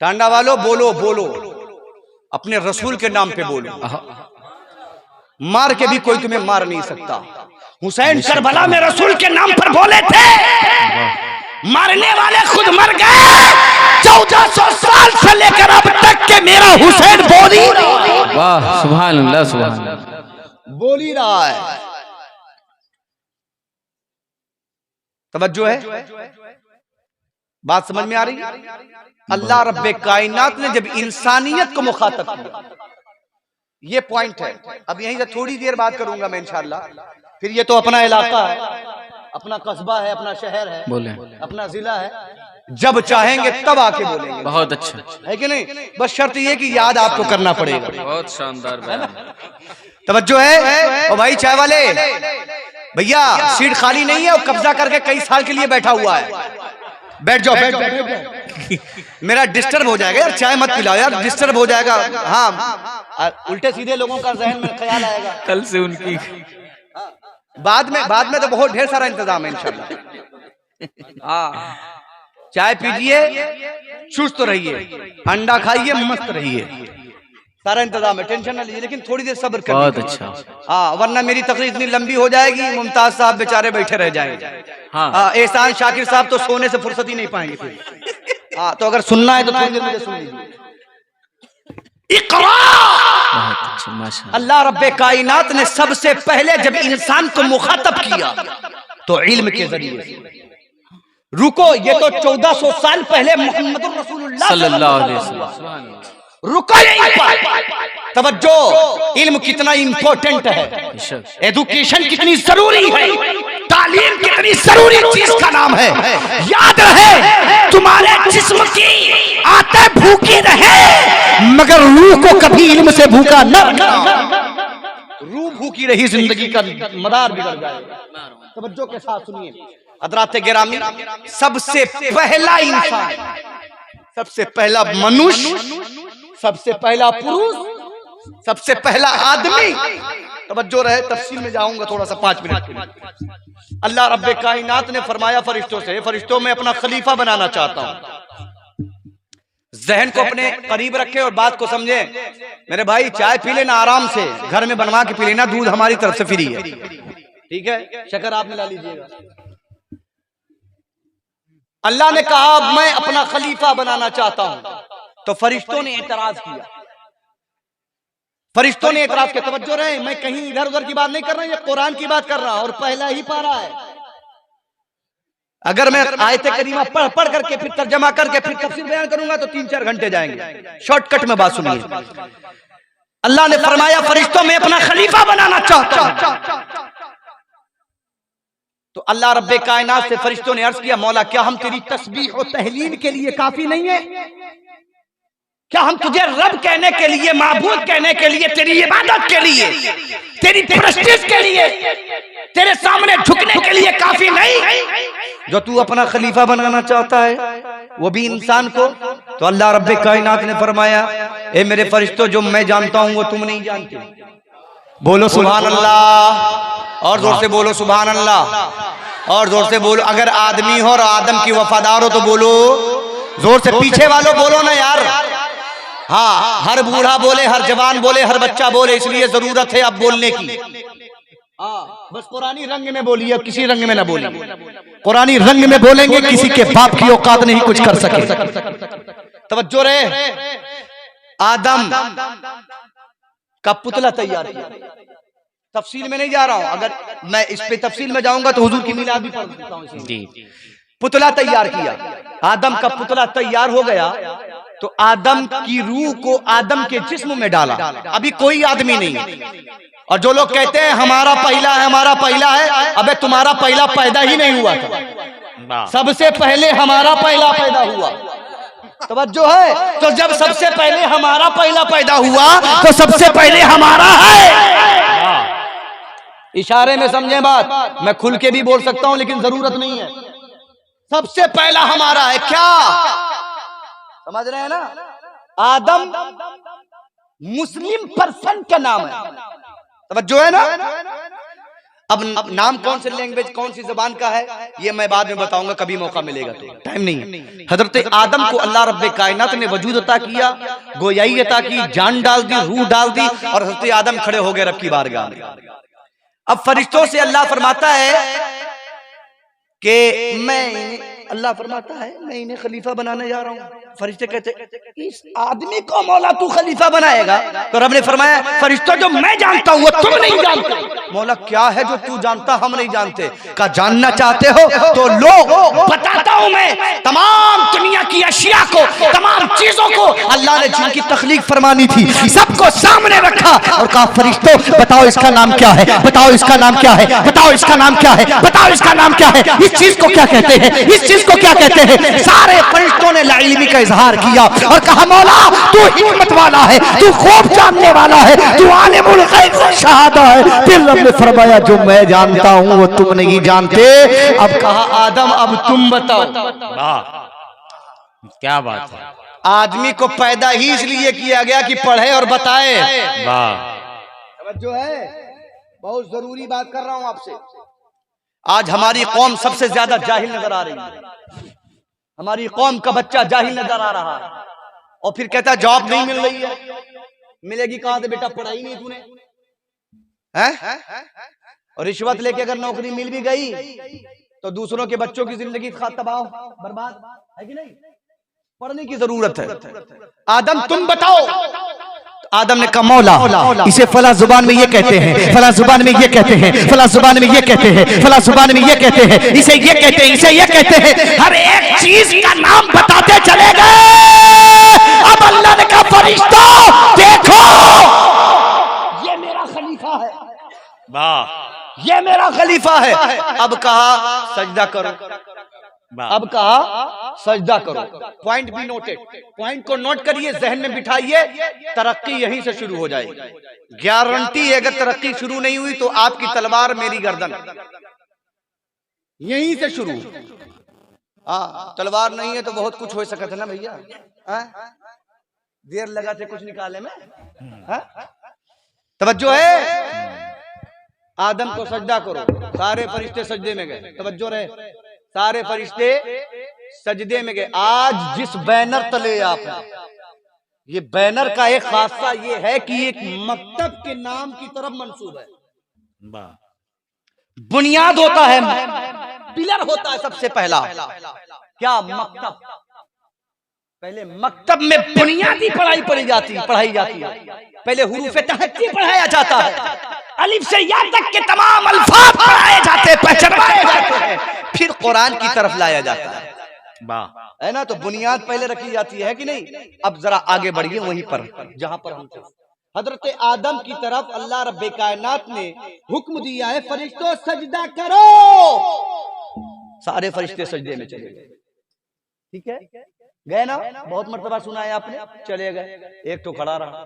टांडा वालों बोलो बोलो, अपने रसूल के नाम पे बोलो, मार के भी कोई तुम्हें मार नहीं सकता। हुसैन करबला में रसूल के नाम पर बोले थे, मारने वाले खुद मर गए। 1400 साल से लेकर अब तक के मेरा हुसैन बोल ही रहा है। वाह सुभान अल्लाह सुभान अल्लाह, बोल ही रहा है। तवज्जो है, बात समझ में आ रही? अल्लाह रब्बे कायनात ने जब इंसानियत को मुखातब किया, ये पॉइंट है। अब यहीं से थोड़ी देर बात करूंगा मैं इंशाल्लाह। फिर ये तो अपना इलाका है, अपना कस्बा है, अपना शहर है, बोले अपना जिला है, जब चाहेंगे तब आके बोलेंगे। बहुत अच्छा है कि नहीं? बस शर्त ये कि याद आपको करना पड़ेगा। बहुत शानदार बयान। तवज्जो है। और भाई चाय वाले भैया, सीट खाली नहीं है, वो कब्जा करके कई साल के लिए बैठा हुआ है। बैठ जाओ बैठ जाओ, मेरा डिस्टर्ब हो जाएगा यार, चाय मत पिलाओ यार, डिस्टर्ब हो जाएगा। हाँ, उल्टे सीधे लोगों का जहन में ख्याल आएगा। कल से उनकी बाद में तो बहुत ढेर सारा इंतजाम है इंशाल्लाह। हाँ, चाय पीजिए, चुस्त रहिए, अंडा खाइए, मस्त रहिए, सारा इंतजाम है, टेंशन ना लीजिए। लेकिन थोड़ी देर सब्र करिए। बहुत अच्छा। हाँ, वरना मेरी तकरीर इतनी लंबी हो जाएगी, मुमताज साहब बेचारे बैठे रह जाएंगे। हाँ, एहसान शाकिर साहब तो सोने से फुर्सत ही नहीं पाएंगे फिर। हाँ, तो अगर सुनना है तो थोड़ी देर मुझे सुन लीजिए। अल्लाह रब्बे कायनात ने सबसे पहले जब इंसान को मुखातब किया तो इल्म के जरिए से। रुको, ये तो 1400 साल पहले मोहम्मद रसूलुल्लाह सल्लल्लाहु अलैहि वसल्लम। रुको यहीं पर, तवज्जो, इल्म कितना इंपॉर्टेंट है, एजुकेशन कितनी जरूरी है, तालीम कितनी जरूरी चीज का नाम है। याद रहे, तुम्हारे जिस्म की आते भूखी रहे, मगर रूह को कभी इल्म से भूखा न रखना। रूह भूखी रही, जिंदगी का मदार बिगड़ जाएगा। तवज्जो के साथ सुनिए हज़रात गिरामी, सबसे पहला इंसान, सबसे पहला मनुष्य, सबसे पहला पुरुष, सबसे पहला आदमी। तवज्जो रहे, तफसील में जाऊंगा थोड़ा सा 5 मिनट के लिए। अल्लाह रब्बे कायनात ने फरमाया फरिश्तों से, फरिश्तों में अपना खलीफा बनाना चाहता हूं। जहन को अपने करीब रखे और बात को समझे। मेरे भाई, चाय पी लेना आराम से, घर में बनवा के पी लेना, दूध हमारी तरफ से फ्री है, ठीक है? शक्कर आप मिला लीजिएगा। अल्लाह ने कहा मैं अपना खलीफा बनाना चाहता हूं, तो फरिश्तों ने एतराज किया। फरिश्तों ने एतराज किया। तवज्जो रहे, मैं कहीं इधर उधर की बात नहीं कर रहा, ये कुरान की बात कर रहा और पहला ही पारा है। अगर मैं आयत करीमा पढ़ करके फिर तर्जमा करके फिर तफसीर बयान करूंगा तो 3-4 घंटे जाएंगे। शॉर्टकट में बात सुनिए। अल्लाह ने फरमाया फरिश्तों में अपना खलीफा बनाना चाहता हूं। तो अल्लाह रब्बे कायनात से फरिश्तों ने अर्ज किया, मौला क्या हम तेरी तस्बीह और तहलील के लिए काफी नहीं है? क्या हम तुझे रब कहने के लिए, माबूद कहने के लिए, तेरी इबादत के लिए, तेरी प्रेस्टीज के लिए, तेरे सामने झुकने के लिए काफी नहीं? जो तू अपना खलीफा बनाना चाहता है, वो भी इंसान को। तो अल्लाह रब्बे कायनात ने फरमाया, ए मेरे फरिश्तों, जो मैं जानता हूं वो तुम नहीं जानते। बोलो सुभान अल्लाह, और जोर से बोलो सुभान अल्लाह, और जोर से बोलो। अगर आदमी हो और आदम की वफादार हो तो बोलो जोर से। पीछे वालों बोलो ना यार, हाँ, हर बूढ़ा बोले, हर जवान बोले, हर बच्चा बोले, इसलिए जरूरत है अब बोलने की। हाँ, बस पुरानी रंग में बोलिए, किसी रंग में ना बोलिए। पुरानी रंग में बोलेंगे, किसी के बाप की औकात नहीं कुछ कर सके। तवज्जो रहे, आदम का पुतला तैयार किया। तफसील में नहीं जा रहा हूं, अगर मैं इस पे तफसील में जाऊंगा तो हुजूर की मिलाद भी पढ़ सकता हूं। जी, पुतला तैयार किया, आदम का पुतला तैयार हो गया तो आदम की रूह को आदम के जिस्म में डाला। अभी कोई आदमी नहीं। और जो लोग कहते हैं हमारा पहला है, हमारा पहला है, अबे तुम्हारा पहला पैदा ही नहीं हुआ था, सबसे पहले हमारा पहला पैदा हुआ। तवज्जो है, तो जब सबसे पहले हमारा पहला पैदा हुआ तो सबसे पहले हमारा है। इशारे में समझे बात, मैं खुल के भी बोल सकता हूं लेकिन जरूरत नहीं है। सबसे पहला हमारा है, क्या समझ रहे हैं ना? आदम मुस्लिम पर्सन का नाम है, तवज्जो है ना? अब नाम कौन से लैंग्वेज, कौन सी जबान का है, ये मैं बाद में बताऊंगा, कभी मौका मिलेगा तो, टाइम नहीं है। हजरत आदम को अल्लाह रब्बे कायनात ने वजूद अता किया, गोयाई अता की, जान डाल दी, रूह डाल दी, और हजरत आदम खड़े हो गए रब की बारगाह में। अब फरिश्तों से अल्लाह फरमाता है कि अल्लाह फरमाता है मैं इन्हें खलीफा बनाने जा रहा हूँ। फरिश्ते कहते इस आदमी को मौला तू खलीफा बनाएगा? तो रब ने फरमाया फरिश्तों जो मैं जानता हूँ वो तुम नहीं जानते। मौला क्या है जो तू जानता हम नहीं जानते? का जानना चाहते हो तो लो, बताता हूँ मैं तमाम दुनिया की अशिया को, तमाम चीजों को अल्लाह ने जिनकी तख्लीक फरमानी थी सबको सामने रखा और कहा फरिश्तों बताओ इसका नाम क्या है, बताओ इसका नाम क्या है, बताओ इसका नाम क्या है, बताओ इसका नाम क्या है, इस चीज को क्या कहते हैं, इस चीज को क्या कहते हैं। सारे फरिश्तों ने लाइल्मी का इजहार किया और कहा मौला तू हिकमत वाला है, तू खूब जानने वाला है, तू आलिमुल गैब व शहादा है। फिर रब ने फरमाया जो मैं जानता हूं वो तुम नहीं जानते। अब कहा आदम अब तुम बताओ। क्या बात है। आदमी को पैदा ही इसलिए किया गया कि पढ़े और बताए। जो है बहुत जरूरी बात कर रहा हूं आपसे। आज हमारी कौम सबसे ज्यादा जाहिल नजर आ रही है। हमारी कौम का बच्चा जाहिल नजर आ रहा है और फिर कहता है जॉब नहीं मिल रही है। मिलेगी कहां से बेटा, पढ़ाई नहीं तूने है? और रिश्वत लेके अगर नौकरी मिल भी गई तो दूसरों के बच्चों की जिंदगी तबाह बर्बाद है कि नहीं? पढ़ने की जरूरत है। आदम तुम बताओ। आदम ने कहा मौला इसे फला जुबान में ये कहते हैं, फला जुबान में ये कहते हैं, फला जुबान में ये कहते हैं, फला जुबान में ये कहते हैं, इसे ये कहते हैं, इसे ये कहते हैं। हर एक चीज का नाम बताते चले गए। अब अल्लाह ने कहा फरिश्तों देखो ये मेरा खलीफा है, वाह ये मेरा खलीफा है। अब कहा सजदा करो, अब कहा सजदा करो। पॉइंट भी नोटेड, पॉइंट को नोट करिए, जहन में बिठाइए, तरक्की यहीं से शुरू हो जाएगी। गारंटी है अगर तरक्की शुरू नहीं हुई तो आपकी तलवार मेरी गर्दन, यहीं से शुरू। हाँ तलवार नहीं है तो बहुत कुछ हो सकता है ना भैया, देर लगा थे कुछ निकाले में। तवज्जो है, आदम को सजदा करो, सारे फरिश्ते सजदे में गए। तवज्जो रहे, सारे फरिश्ते सजदे में गए। आज जिस बैनर तले आप हैं, ये बैनर का एक खासा ये है कि एक मकतब के नाम की तरफ मंसूब है। बुनियाद होता है, पिलर होता है सबसे पहला क्या, मकतब। पहले मकतब में बुनियादी पढ़ाई पढ़ाई जाती है। पहले हुरूफ तहज्जी पढ़ाया जाता है, अलिफ से या तक के तमाम अल्फाज पढ़ाए जाते हैं, पहचानवाए जाते हैं, फिर कुरान की तरफ लाया जाता है ना। तो बुनियाद पहले रखी जाती है कि नहीं। अब जरा आगे बढ़िए वहीं पर जहां पर हम थे। हजरत आदम की तरफ अल्लाह रब्बे कायनात ने हुक्म दिया है फरिश्तों सजदा करो। सारे फरिश्ते सजदे में चले गए। ठीक है, गए ना, बहुत मर्तबा सुना है आपने, चले गए। एक तो खड़ा रहा,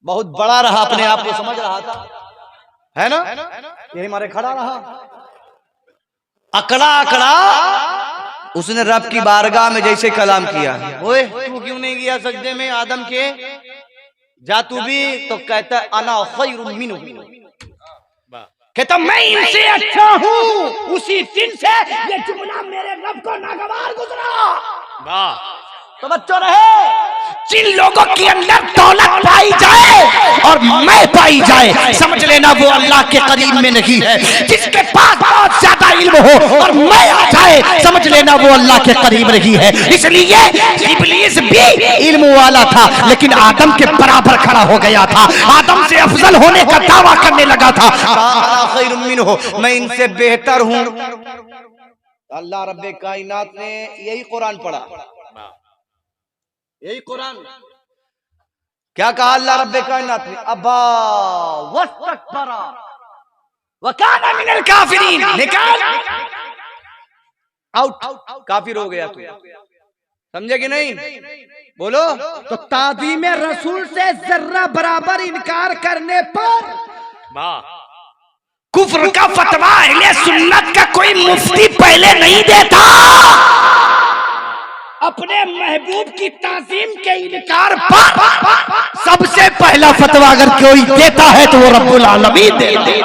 बहुत बड़ा रहा, अपने आप को समझ रहा था, है ना, यही मारे खड़ा रहा, अकड़ा उसने रब की बारगाह में जैसे कलाम किया, ओए तू क्यों नहीं गया सजदे में आदम के, जा तू भी। तो कहता अना खैरुम मिन्हु, कहता मैं इनसे अच्छा हूँ। उसी दिन से ये जुमला मेरे रब को नागवार गुजरा। वाह तो बच्चों रहे, जिन लोगों के अंदर दौलत पाई जाए और मैं पाई जाए, समझ लेना वो अल्लाह के करीब में नहीं है। जिसके पास बहुत ज्यादा इल्म हो और मैं आ जाए, समझ लेना वो अल्लाह के करीब नहीं है। इसलिए इब्लीस भी इल्म वाला था, लेकिन आदम के बराबर खड़ा हो गया था, आदम से अफजल होने का दावा करने लगा था। मैं इनसे बेहतर हूँ। अल्लाह रब्बे कायनात ने यही कुरान पढ़ा, यही कुरान। क्या कहा अल्लाह रब्बे कायनात ने? अब्बा वस्तकबरा व काना मिनल काफिरीन। निकाल, आउट, काफिर हो गया तू। समझे कि नहीं? बोलो। तो ताज़ीम रसूल से जर्रा बराबर इनकार करने पर कुफ्र का फतवा अहले सुन्नत का कोई मुफ्ती पहले नहीं देता। अपने महबूब की ताज़ीम के इनकार पर सबसे पहला फतवा अगर कोई देता है तो वो रब्बुल आलमीन देता है।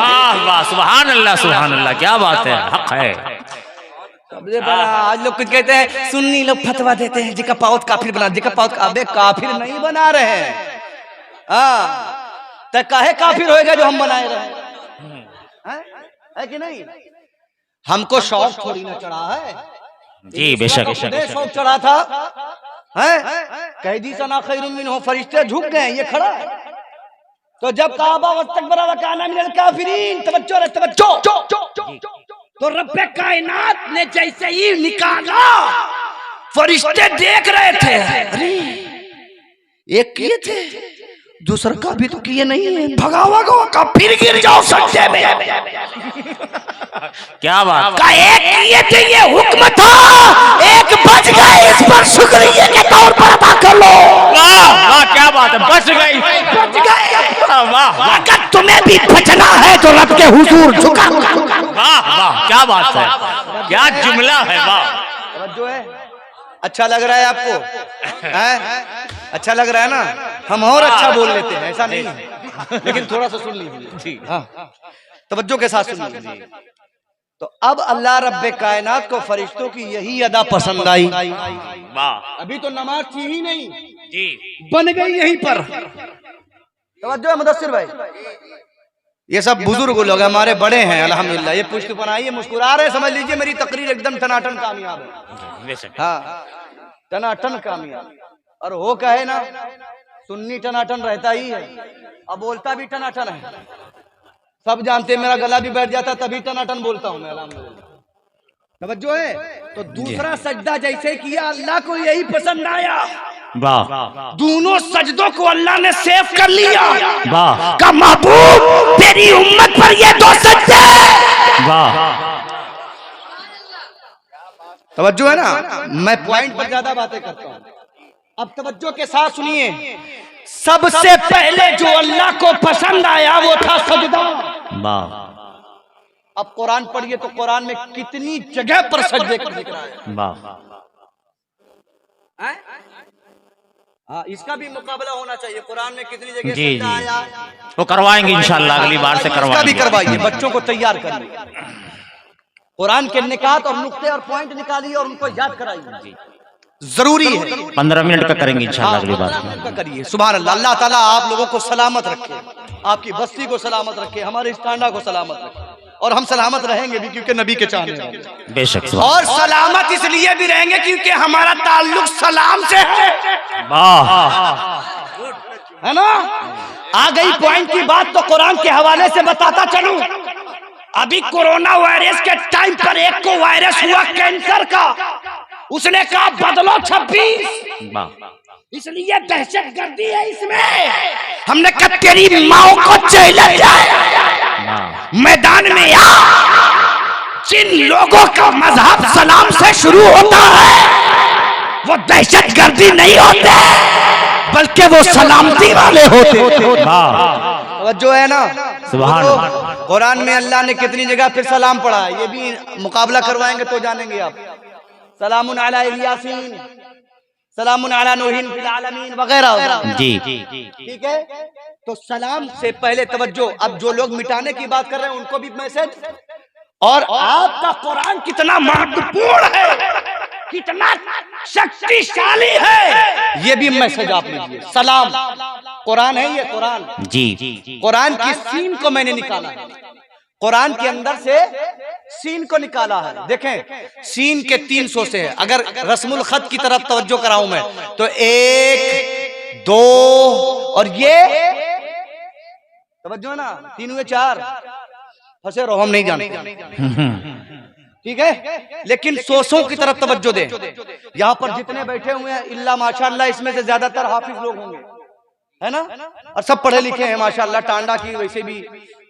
वाह सुभान अल्लाह, क्या बात है, हक है। सबसे बड़ा आज लोग कुछ कहते हैं, सुन्नी लोग फतवा देते हैं जिका पाउत काफिर बना, जिका पाउत। अबे काफिर नहीं बना रहे हैं, तो काहे काफिर होएगा जो हम बनाए रहे है कि नहीं? हमको शौक थोड़ी ना चढ़ा है जी, बेशक शौक चढ़ा था। कैदी सना खैरुम मिनहु, फरिश्ते झुक गए, ये खड़ा है। तो जब काबा वस्तकबरा व काना मिनल काफिरीन, तवज्जो रे तवज्जो, तो रब्बे कायनात ने जैसे ही निकाला, फरिश्ते देख रहे थे, अरे एक किए थे, दूसरा का भी तो किए नहीं है, भगावा का फिर गिर जाओ सज्जे में। क्या बात का एक किए थे, ये हुक्म था, एक बच गए, इस पर शुक्रिया के तौर पर अदा कर लो। वाह वाह, क्या बात है, बच गई, बच गए। वाह, अगर तुम्हें भी बचना है तो रब के हुजूर झुका। वाह वाह, क्या बात है, क्या जुमला है, वाह। जो है अच्छा लग रहा है आपको? अच्छा लग रहा है ना? हम और अच्छा बोल लेते हैं, ऐसा नहीं है, लेकिन थोड़ा सा सुन लीजिए। हाँ, तवज्जो के साथ सुन लीजिए। तो अब अल्लाह रब्बे कायनात को फरिश्तों की यही अदा पसंद आई। वाह, अभी तो नमाज थी ही नहीं जी, बन गई यहीं पर। तवज्जो है मुदस्सिर भाई, ये सब बुजुर्ग लोग हमारे बड़े हैं अल्हम्दुलिल्लाह, ये पुष्ट पर आई, मुस्कुरा रहे, समझ लीजिए मेरी तकरीर एकदम टनाटन कामयाब है। हाँ, टनाटन कामयाब। और हो कहे ना, सुन्नी टनाटन रहता ही है, अब बोलता भी टनाटन है। सब जानते हैं, मेरा गला भी बैठ जाता तभी टनाटन बोलता हूँ मैं अल्हम्दुलिल्लाह। तवज्जो है। तो दूसरा सजदा जैसे किया, अल्लाह को यही पसंद आया। वाह, दोनों सजदों को अल्लाह ने सेव कर लिया। वाह, का महबूब तेरी उम्मत पर ये दो सजदे। वाह, तवज्जो है ना, मैं पॉइंट पर ज्यादा बातें करता हूँ। अब तवज्जो के साथ सुनिए, सबसे पहले जो अल्लाह को पसंद आया वो था सजदा। वाह, अब कुरान पढ़िए तो कुरान में कितनी जगह पर सजदे का जिक्र है। वाह, हाँ, इसका भी मुकाबला होना चाहिए, कुरान में कितनी जगह जी सजदा जी, आया। वो करवाएंगे इंशाल्लाह, अगली बार से इसका भी करवाएंगे। करवाइए, बच्चों को तैयार करिए, कुरान के निकात और नुक्ते और पॉइंट निकालिए और उनको याद कराइए, जरूरी है। 15 मिनट का करेंगे इंशाल्लाह अगली बार। 15 मिनट का करिए। सुभान अल्लाह। अल्लाह ताला आप लोगों को सलामत रखे, आपकी बस्ती को सलामत रखे, हमारे इस टांडा को सलामत रखे, और हम सलामत रहेंगे भी क्योंकि नबी के चाहने वाले हैं। बेशक, और सलामत इसलिए भी रहेंगे क्योंकि हमारा ताल्लुक सलाम से है। वाह, है ना? आ गई पॉइंट की बात, तो कुरान के हवाले से बताता चलूं। अभी कोरोना वायरस के टाइम पर एक को वायरस हुआ कैंसर का, उसने कहा बदलो 26, इसलिए दहशत गर्दी है इसमें। हमने कहा तेरी माँ को चैलेंज है, मैदान में आ। जिन लोगों का मजहब सलाम से शुरू होता है वो दहशत गर्दी नहीं होते, बल्कि वो सलामती वाले होते। जो है ना, सुभान अल्लाह। कुरान में अल्लाह ने कितनी जगह फिर सलाम पढ़ा है, ये भी मुकाबला करवाएंगे तो जानेंगे आप। सलामुन अला यासीन, सलामुन अला नूहिन फिल आलमीन वगैरह। जी, ठीक है। तो सलाम से पहले तवज्जो। अब जो लोग मिटाने की बात कर रहे हैं उनको भी मैसेज, और आपका कुरान कितना महत्वपूर्ण है, कितना शक्तिशाली है, ये भी मैसेज आप लीजिए। सलाम कुरान है, ये कुरान जी कुरान की सीन को मैंने निकाला है, कुरान के अंदर से सीन को निकाला है। देखें सीन के 300 से है। अगर रस्मुल खत की तरफ तवज्जो कराऊं मैं तो 1 2 और ये तवज्जो है ना, 3 हुए 4, फंसे रहो, हम नहीं जानते, ठीक है। लेकिन सोसों की तरफ तवज्जो दे। यहाँ पर जितने बैठे हुए हैं इल्ला माशाअल्लाह इसमें से ज्यादातर हाफिज लोग होंगे, है ना, और सब पढ़े लिखे हैं माशाअल्लाह। टांडा की वैसे भी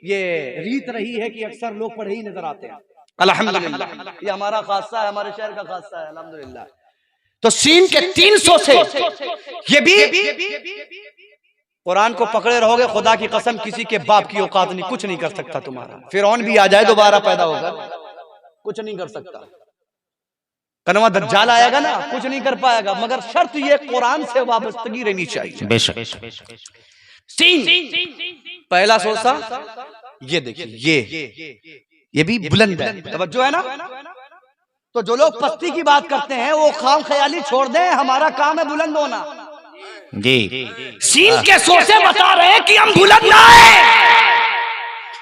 ये रीत रही है कि अक्सर लोग पढ़े ही नजर आते हैं, अल्हम्दुलिल्लाह। ये हमारा खासा है, हमारे शहर का खासा है, अल्हम्दुलिल्लाह। तो सीन के 300 से ये भी कुरान को पकड़े रहोगे, खुदा की कसम किसी के बाप की औकात नहीं, कुछ नहीं कर सकता तुम्हारा। फिरौन भी आ जाए दोबारा पैदा होगा, कुछ नहीं कर सकता। कनवा दज्जाल आएगा ना, कुछ नहीं कर पाएगा, मगर शर्त ये कुरान से वाबस्तगी रहनी चाहिए। बेशक। सीन पहला सोसा, ये देखिए, ये भी बुलंद है, तवज्जो है ना। तो जो लोग पस्ती की बात करते हैं वो खाम ख्याली छोड़ दें, हमारा काम है बुलंद होना जी। सीन के सोसे बता रहे हैं कि हम बुलंद आए।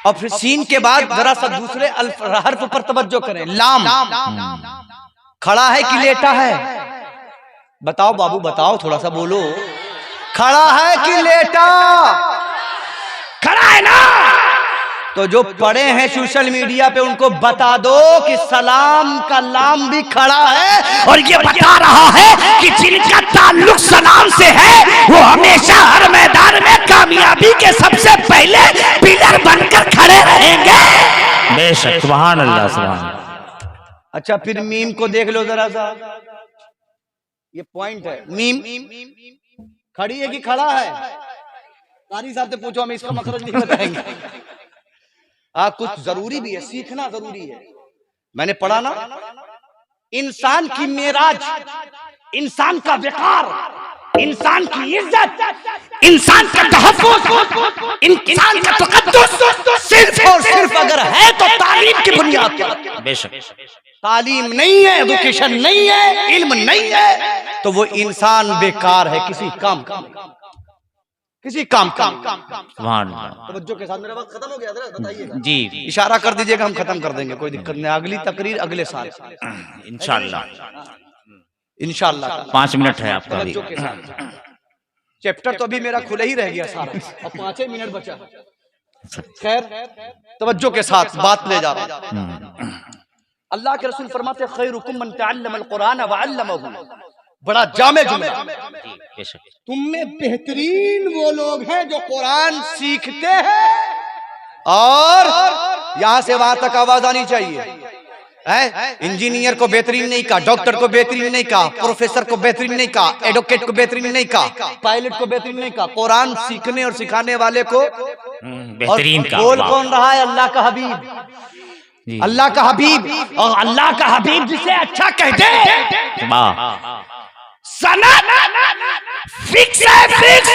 और फिर सीन के बाद जरा सा दूसरे हर्फ पर तवज्जो करें। लाम खड़ा है कि लेटा है? बताओ बाबू बताओ, थोड़ा सा बोलो, खड़ा है कि लेटा? खड़ा है ना। तो जो पढ़े हैं सोशल मीडिया पे उनको बता दो कि सलाम का लाम भी खड़ा है, और ये बता रहा है कि जिनका ताल्लुक सलाम से है वो हमेशा हर मैदान में कामयाबी के सबसे पहले पिलर बनकर खड़े रहेंगे। बेशक, सुभान अल्लाह, सुभान। अच्छा फिर मीम को देख लो जरा सा, ये पॉइंट है। मीम खड़ी है कि खड़ा है? कारी साहब से पूछो, हम इसका मखरज नहीं बताएंगे। कुछ जरूरी भी है, सीखना जरूरी है। मैंने पढ़ा ना, इंसान की मेराज, इंसान का वकार, इंसान की इज्जत, इंसान का तहफ्फुज़, इंसान का तक़द्दुस सिर्फ और सिर्फ अगर है तो तालीम की बुनियाद पर। बेशक। तालीम नहीं है, एजुकेशन नहीं है, इल्म नहीं है, तो वो इंसान बेकार है, किसी काम का, किसी काम का। तवज्जो के साथ, मेरा वक्त खत्म हो गया, बताइएगा जी। इशारा कर दीजिएगा, हम खत्म कर देंगे, कोई दिक्कत नहीं। अगली तकरीर अगले साल इंशाअल्लाह। इंशाअल्लाह 5 मिनट है आपका अभी। तवज्जो के साथ। चैप्टर तो अभी मेरा खुले ही रह गया सारा, और 5 ही मिनट बचा। खैर तवज्जो के साथ बात ले जा रहा हूं। अल्लाह के रसूल फरमाते खैरुकुम मन तअल्लमल कुरान व अल्लमहु। बड़ा जामे जुमला। तुम में बेहतरीन वो लोग हैं जो कुरान सीखते हैं, और यहां से वहां तक आवाज आनी चाहिए। इंजीनियर को बेहतरीन नहीं कहा, डॉक्टर को बेहतरीन नहीं कहा, प्रोफेसर को बेहतरीन नहीं कहा, एडवोकेट को बेहतरीन नहीं कहा, पायलट को बेहतरीन नहीं कहा, कुरान सीखने और सिखाने वाले को बेहतरीन कहा। बोल कौन रहा है? अल्लाह का हबीब, अल्लाह का हबीब। और अल्लाह का हबीब जिसे अच्छा कहते हैं, सनद फिक्स है, फिक्स।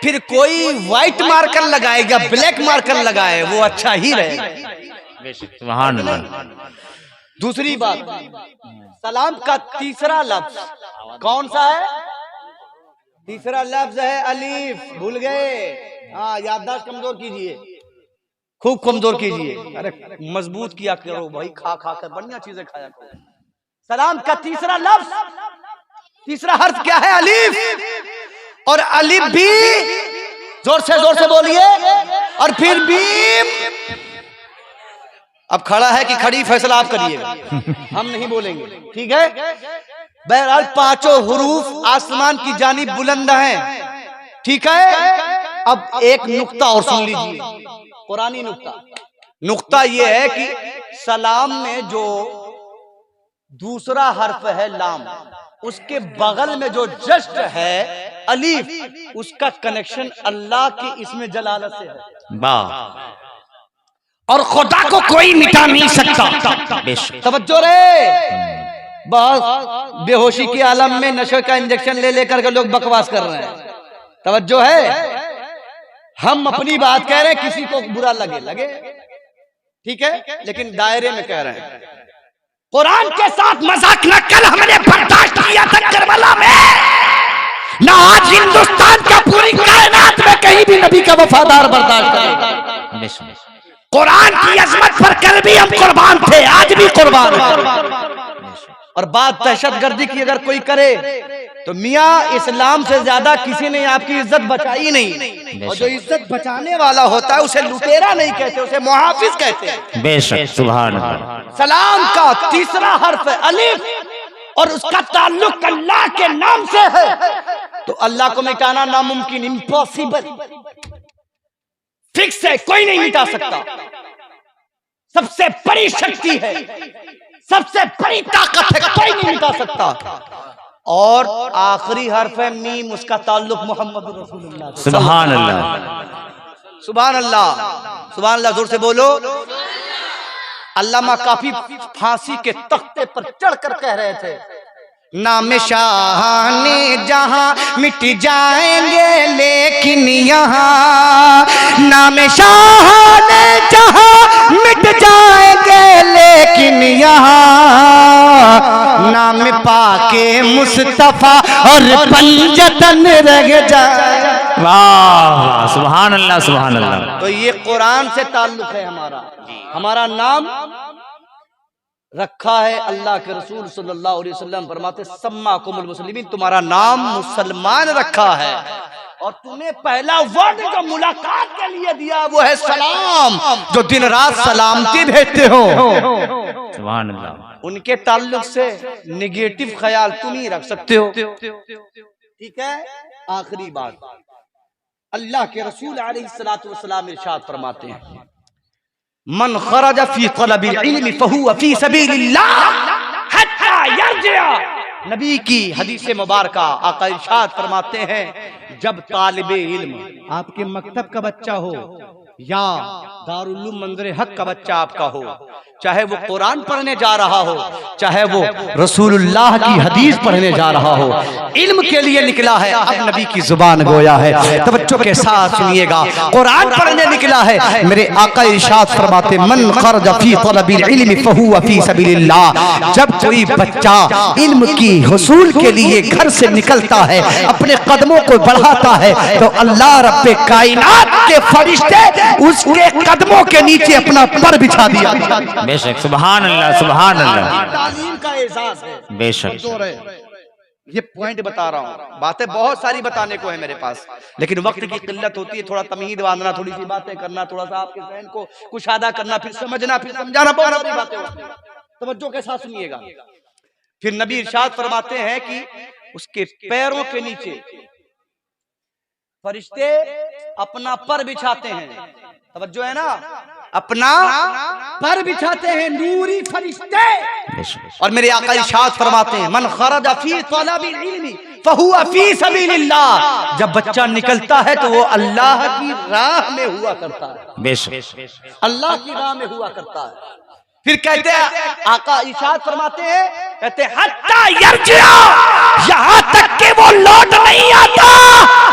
फिर कोई व्हाइट मार्कर लगाएगा, ब्लैक मार्कर लगाए, वो अच्छा ही रहेगा। सुभान अल्लाह। दूसरी बात, सलाम का तीसरा लफ्ज कौन सा है? तीसरा लफ्ज है अलीफ। भूल गए? हाँ, याददाश्त कमजोर कीजिए, खूब कमजोर कीजिए। अरे मजबूत किया करो भाई, खा खा कर बढ़िया चीजें खाया करो। सलाम का तीसरा लफ्ज, तीसरा हर्फ क्या है? अलीफ। और अलीफ भी जोर से बोलिए, और फिर बीम। अब खड़ा है कि खड़ी, फैसला आप करिएगा, हम नहीं बोलेंगे, ठीक है। बहरहाल 5 हुरूफ आसमान की जानिब बुलंद हैं, ठीक है। अब एक नुक्ता और सुन लीजिए, कुरानी नुक्ता। नुक्ता यह है कि सलाम में जो दूसरा हर्फ है लाम, उसके बगल में जो जस्ट है अलीफ, उसका कनेक्शन अल्लाह की इसमें जलालत से है। वाह। और खुदा को कोई मिटा नहीं सकता। तवज्जो रे, बस बेहोशी के आलम में नशे का इंजेक्शन ले लेकर के लोग बकवास कर रहे हैं। तवज्जो है, हम अपनी बात कह रहे हैं, किसी को बुरा लगे लगे, ठीक है, लेकिन दायरे में कह रहे हैं। कुरान के साथ मजाक न कल हमने बर्दाश्त किया था करबला में, ना आज हिंदुस्तान का पूरी कायनात में कहीं भी नबी का वफादार बर्दाश्त करेगा। कुरान की अजमत पर कल भी हम कुर्बान थे, आज भी कुर्बान हैं। और बात दहशतगर्दी की अगर कोई करे तो मियाँ इस्लाम से ज्यादा किसी ने आपकी इज्जत बचाई नहीं, और जो इज्जत बचाने वाला होता है उसे लुटेरा नहीं कहते, उसे मुहाफिज कहते हैं। बेशक, सुभान अल्लाह। सलाम का तीसरा हर्फ है अलिफ, और उसका ताल्लुक अल्लाह के नाम से है, तो अल्लाह को मिटाना नामुमकिन, इम्पॉसिबल, फिक्स है, कोई नहीं मिटा सकता। सबसे बड़ी शक्ति है, सबसे बड़ी ताकत है, कोई नहीं मिटा सकता। और आखिरी हर्फ है मीम, उसका ताल्लुक मोहम्मद रसूलुल्लाह। सुभान अल्लाह, सुभान अल्लाह, सुभान अल्लाह, जोर से बोलो। अल्लामा काफी फांसी के तख्ते पर चढ़कर कह रहे थे, नाम शाहाने जहां मिट जाएंगे लेकिन यहाँ, नाम शाहाने जहां मिट जाएंगे लेकिन यहाँ, नाम पाके मुस्तफा और पंजतन रह जाए। वाह, सुभान अल्लाह, सुभान अल्लाह। तो ये कुरान से ताल्लुक है हमारा, हमारा नाम रखा है अल्लाह के रसूल सल्लल्लाहु अलैहि वसल्लम फरमाते सम्माकुमुल मुस्लिमीन, तुम्हारा नाम मुसलमान रखा है, और तुम्हें पहला वर्ड जो मुलाकात के लिए दिया वो है सलाम, जो दिन रात सलामती भेजते हो। सुभान अल्लाह। उनके ताल्लुक से निगेटिव ख्याल तुम ही रख सकते हो, ठीक है। आखिरी बात, अल्लाह के रसूल अलैहिस्सलातु वस्सलाम इरशाद फरमाते हैं, मन खरज फी तलबिल इल्म फहुवा फी सबीलिल्लाह हत्ता यरजिअ। नबी की हदीस मुबारका, आका इरशाद फरमाते हैं, जब तालिबे इल्म आपके मकतब का बच्चा हो या दारुल उलूम मंदिर हक का बच्चा आपका हो, चाहे वो कुरान पढ़ने जा रहा हो, चाहे वो रसूलुल्लाह की हदीस पढ़ने जा रहा हो, इल्म के लिए निकला है, अब नबी की जुबान गोया है, तवज्जो के साथ सुनिएगा, कुरान पढ़ने निकला है। मेरे आका इरशाद फरमाते, मन खरज फी तलबिल इल्म फहुवा फी सबीलिल्लाह। जब कोई बच्चा इल्म की हुसूल के लिए घर से निकलता है, अपने कदमों को बढ़ाता है, तो अल्लाह रब्बे कायनात के फरिश्ते उसके कदमों के नीचे अपना पर बिछा दिया। बेशक, सुभान अल्लाह, सुभान अल्लाह। तालीम का एहसास है। बेशक, ये पॉइंट बता रहा हूँ, बातें बहुत सारी बताने को है मेरे पास, लेकिन वक्त की किल्लत होती है, थोड़ा तमीद बांधना, थोड़ी सी बातें करना, थोड़ा सा आपके ज़हन को कुशादा करना, फिर समझना, फिर समझाना, बहुत सारी बातें होती हैं। तवज्जो के साथ सुनिएगा। फिर नबी इरशाद फरमाते हैं कि उसके पैरों के नीचे फरिश्ते अपना पर बिछाते हैं, तवज्जो है ना, अपना पर बिछाते हैं नूरी फरिश्ते। और मेरे आका इरशाद फरमाते हैं, मन खरज फी तलबिल इल्मी फहुवा फी सबीलिल्लाह। जब बच्चा निकलता है तो वो अल्लाह की राह में हुआ करता है, बेशक, अल्लाह की राह में हुआ करता है। फिर कहते हैं, आका इरशाद फरमाते हैं, कहते हैं हत्ता यरजिअ, यहाँ तक के वो लौट नहीं आता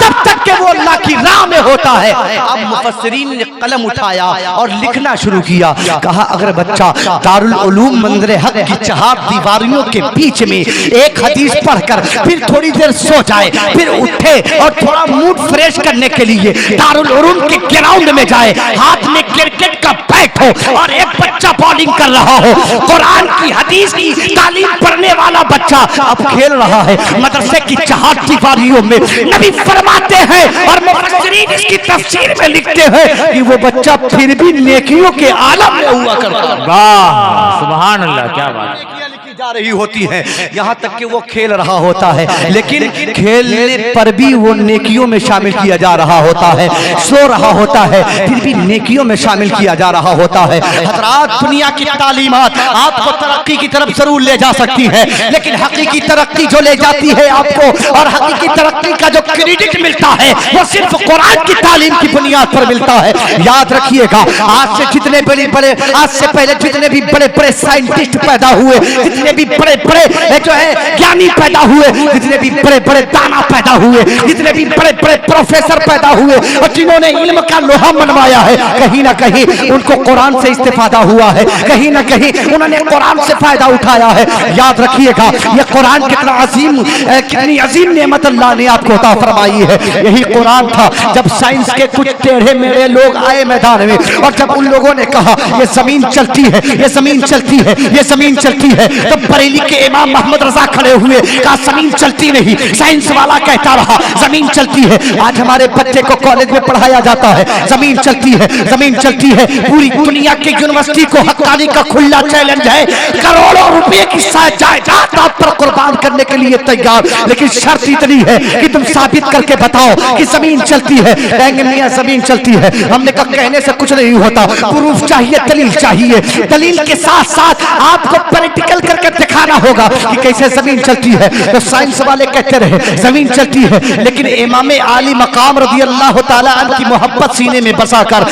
तब तक के वो अल्लाह की राह में होता है। अब मुफस्सिरीन ने कलम उठाया और लिखना शुरू किया, कहा अगर बच्चा दारुल उलूम मंदिर हक की 4 दीवारियों के बीच में एक हदीस पढ़कर फिर थोड़ी देर सो जाए, फिर उठे और थोड़ा मूड फ्रेश करने के लिए दारुल उलूम के ग्राउंड में जाए, हाथ में क्रिकेट का बैट हो और एक बच्चा बॉलिंग कर रहा हो, कुरान की हदीस की तालीम पढ़ने वाला बच्चा अब खेल रहा है मदरसे की 4 दीवारियों में, नबी फरमाते हैं और मुफस्सिरीन इसकी तफसीर में लिखते हैं कि वो बच्चा फिर भी नेकियों के आलम में हुआ करता है। वाह, सुभान अल्लाह, क्या बात जा रही होती है, यहाँ तक कि वो खेल रहा होता है, लेकिन खेलने पर भी वो नेकियों में शामिल किया जा रहा होता है, सो रहा होता है फिर भी नेकियों में शामिल किया जा रहा होता है। हज़रात, दुनिया की तालीमात आपको तरक्की की तरफ जरूर ले जा सकती है, लेकिन हकीकी तरक्की जो ले जाती है आपको, और हकीकी तरक्की का जो क्रेडिट मिलता है वो सिर्फ कुरान की तालीम की बुनियाद पर मिलता है। याद रखिएगा, आज से जितने बड़े बड़े, आज से पहले जितने भी बड़े बड़े साइंटिस्ट पैदा हुए, जितने जितने भी बड़े बड़े जो है ज्ञानी पैदा हुए, जितने भी बड़े बड़े दाना पैदा हुए, जितने भी बड़े बड़े प्रोफेसर पैदा हुए और जिन्होंने इल्म का लोहा मनवाया है, कहीं ना कहीं उनको कुरान से इस्तेफादा हुआ है, कहीं ना कहीं उन्होंने कुरान से फायदा उठाया है। याद रखिएगा, ये कुरान कितना अजीम, कितनी अजीम नेमत अल्लाह ने आपको अता फरमाई है। यही कुरान था जब साइंस के कुछ टेढ़े मेढ़े लोग आए मैदान में, और जब उन लोगों ने कहा ये जमीन चलती है, ये जमीन चलती है, ये जमीन चलती है, तब बरेली के इमाम मोहम्मद रजा खड़े हुए, कहा जमीन चलती नहीं। साइंस वाला कहता रहा जमीन चलती है। आज हमारे बच्चे को कॉलेज में पढ़ाया जाता है जमीन चलती है, जमीन चलती है। पूरी दुनिया की यूनिवर्सिटी को हक्कानी का खुला चैलेंज है, करोड़ों रुपए की जायदाद आप पर कुर्बान करने के लिए तैयार, लेकिन शर्त इतनी है कि तुम साबित करके बताओ कि जमीन चलती है। कहेंगे मियां जमीन चलती है। हमने कहा कहने से कुछ नहीं होता, प्रूफ चाहिए, दलील चाहिए। दलील के साथ साथ आपको प्रैक्टिकल करके दिखाना होगा कि कैसे जमीन चलती है। तो साइंस वाले कहते रहे जमीन चलती है, लेकिन इमाम आली मकाम रज़ी अल्लाह तआला अन्हु की मोहब्बत सीने में बसाकर,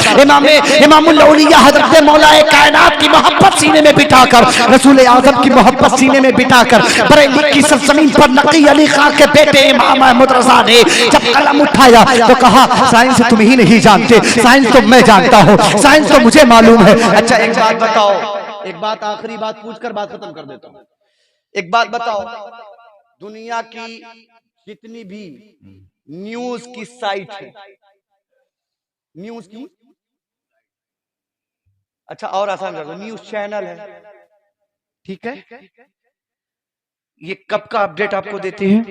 इमामुल औलिया हज़रत मौलाए कायनात की मोहब्बत सीने में बिठाकर, रसूल आज़म की मोहब्बत सीने में बिठाकर, बरेली की सरजमीन पर नकी अली खां के बेटे इमाम अहमद रज़ा ने जब कलम उठाया तो कहा साइंस तुम ही नहीं जानते, साइंस तो मैं जानता हूँ, साइंस तो मुझे मालूम है। अच्छा एक बात बताओ, एक बात आखिरी बात पूछकर बात खत्म कर देता हूँ। एक बात बताओ, दुनिया की जितनी भी न्यूज की साइट है, न्यूज की, अच्छा और आसान कर दो, न्यूज चैनल है, ठीक है, ये कब का अपडेट आपको देते हैं?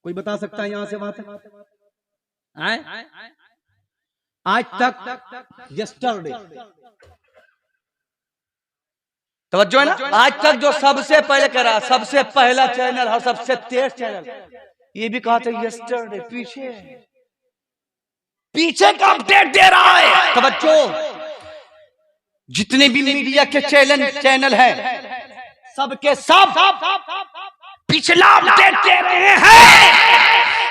कोई बता सकता है यहां से वहां तक? आज तक यस्टरडे, तवज्जो है ना, आज तक जो सबसे पहले करा, सबसे पहला चैनल और सबसे तेज चैनल, ये भी कहा था यस्टरडे, पीछे का अपडेट दे रहा है। तवज्जो, जितने भी मीडिया के चैनल हैं, सबके सब पिछला अपडेट दे रहे हैं।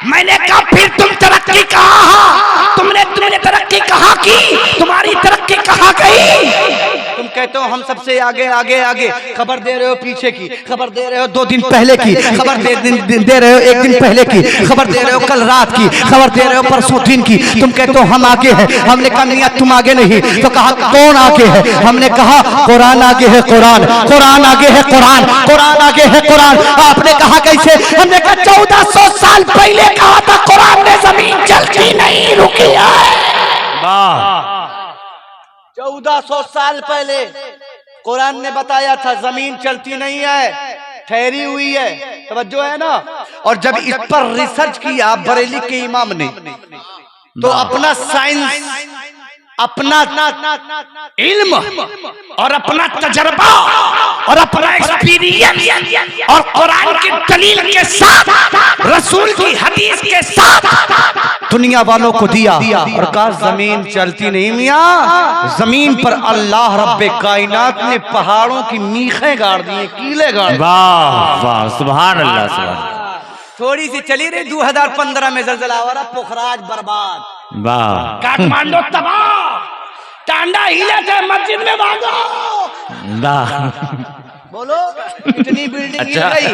मैंने कहा फिर तुम तरक्की कहा, तुमने तरक्की कहा की, तुम्हारी तरक्की कहाँ गई? तुम कहते हो हम सबसे आगे आगे आगे, खबर दे रहे हो पीछे की, खबर दे रहे हो 2 दिन पहले की, खबर दे रहे हो 1 दिन पहले की, खबर दे रहे हो कल रात की, खबर दे रहे हो परसों दिन की। तुम कहते हो हम आगे हैं। हमने कहा नहीं तुम आगे नहीं। तो कहा कौन आगे है? हमने कहा कुरान आगे है, कुरान आगे है, कुरान आगे है, कुरान। आपने कहा कैसे? हमने कहा 1400 साल पहले कहा था कुरान ने जमीन चलती नहीं रुकी है। 1400 साल पहले कुरान ने बताया था जमीन चलती नहीं है, ठहरी हुई है। तवज्जो है ना। और जब इस पर रिसर्च किया बरेली के इमाम ने, तो अपना साइंस, अपना इल्म और अपना तजर्बा और अपना एक्सपीरियंस और कुरान की दलील के साथ, रसूल की हदीस के साथ दुनिया वालों को दिया और कहा जमीन चलती नहीं मियां, जमीन पर अल्लाह रब्बे कायनात ने पहाड़ों की मीखें गाड़ दी, कीले गाड़। वाह वाह, सुभान अल्लाह, सुभान। थोड़ी सी चली रही 2015 में ज़लज़ला हो रहा, पोखराज बर्बाद, वाह, काठमांडू तबाह, टांडा हिले थे, मस्जिद में भागो, वाह, बोलो इतनी बिल्डिंग हिल अच्छा। गई,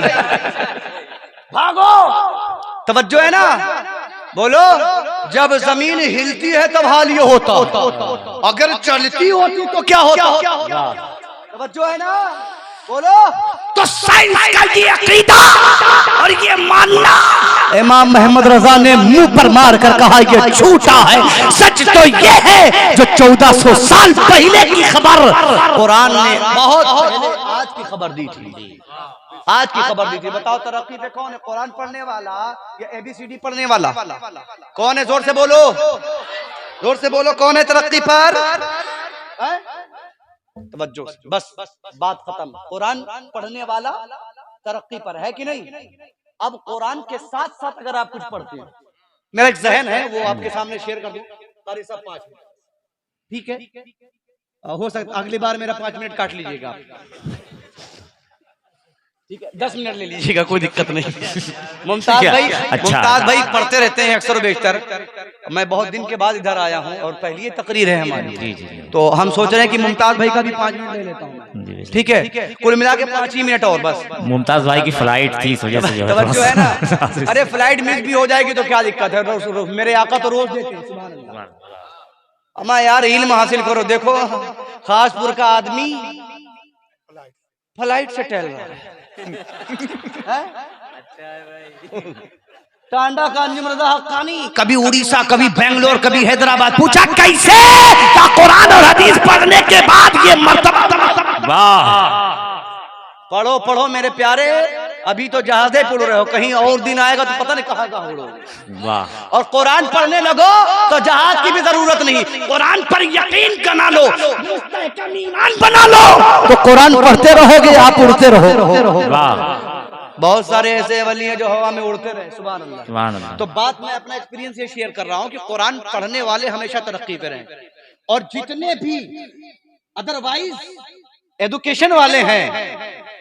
भागो। तवज्जो है ना। बोलो जब जमीन हिलती है तब हाल ये होता, अगर चलती होती तो क्या होता? तवज्जो है ना। बोलो तो साइंस का ये अकीदा और ये मानना, इमाम मोहम्मद रजा ने मुंह पर मार कर कहा ये झूठा है। सच तो ये है जो 1400 साल पहले की खबर कुरान ने बहुत पहले आज की खबर दी थी, आज की खबर दी थी। बताओ तरक्की पे कौन है? कुरान पढ़ने वाला या ABCD पढ़ने वाला? कौन है? जोर से बोलो, जोर से बोलो, कौन है तरक्की पर? तवज्जो, बस बात खत्म। कुरान पढ़ने वाला तरक्की पर है कि नहीं? अब कुरान के साथ साथ अगर आप कुछ पढ़ते हैं, मेरा एक जहन है वो आपके सामने शेयर कर दूं, सारे सब 5 मिनट, ठीक है? हो सकता अगली बार मेरा 5 मिनट काट लीजिएगा, ठीक है? 10 मिनट ले लीजिएगा, कोई दिक्कत नहीं। मुमताज भाई, अच्छा। मुमताज भाई पढ़ते रहते हैं अक्सर बेशतर। मैं बहुत दिन के बाद इधर आया हूँ और पहली तकरीर है हमारी, जी जी जी, तो हम सोच रहे हैं कि मुमताज भाई का भी 5 मिनट ले लेता हूँ। ठीक है, कुल मिला के 5 ही मिनट और बस। मुमताज भाई की फ्लाइट थी इस वजह से जो तवज्जो है ना। अरे फ्लाइट मिस भी हो जाएगी तो क्या दिक्कत है, मेरे आका तो रोज देते हैं। सुभान अल्लाह। अम्मा यार इल्म हासिल करो। देखो खासपुर का आदमी फ्लाइट से टहल रहा है। टांडा का निमरदा हक्कानी कभी उड़ीसा, कभी बेंगलोर, कभी हैदराबाद। पूछा कैसे? क्या कुरान और हदीस पढ़ने के बाद ये मर्तबा। वाह, पढ़ो पढ़ो मेरे प्यारे, अभी तो जहाजे पढ़ रहे हो, कहीं और दिन आएगा तो पता नहीं कहाँ कहाँ उड़ोगे। वाह। और कुरान पढ़ने लगो तो जहाज की भी जरूरत नहीं, कुरान पर यकीन बना लो, ईमान बना लो, तो कुरान पढ़ते रहोगे, आप उड़ते रहो। वाह, बहुत सारे ऐसे वली हैं जो हवा में उड़ते रहे। सुभान अल्लाह। सुभान अल्लाह। तो बात मैं अपना एक्सपीरियंस ये शेयर कर रहा हूँ कि कुरान पढ़ने वाले हमेशा तरक्की पे रहें, और जितने भी अदरवाइज एजुकेशन वाले हैं,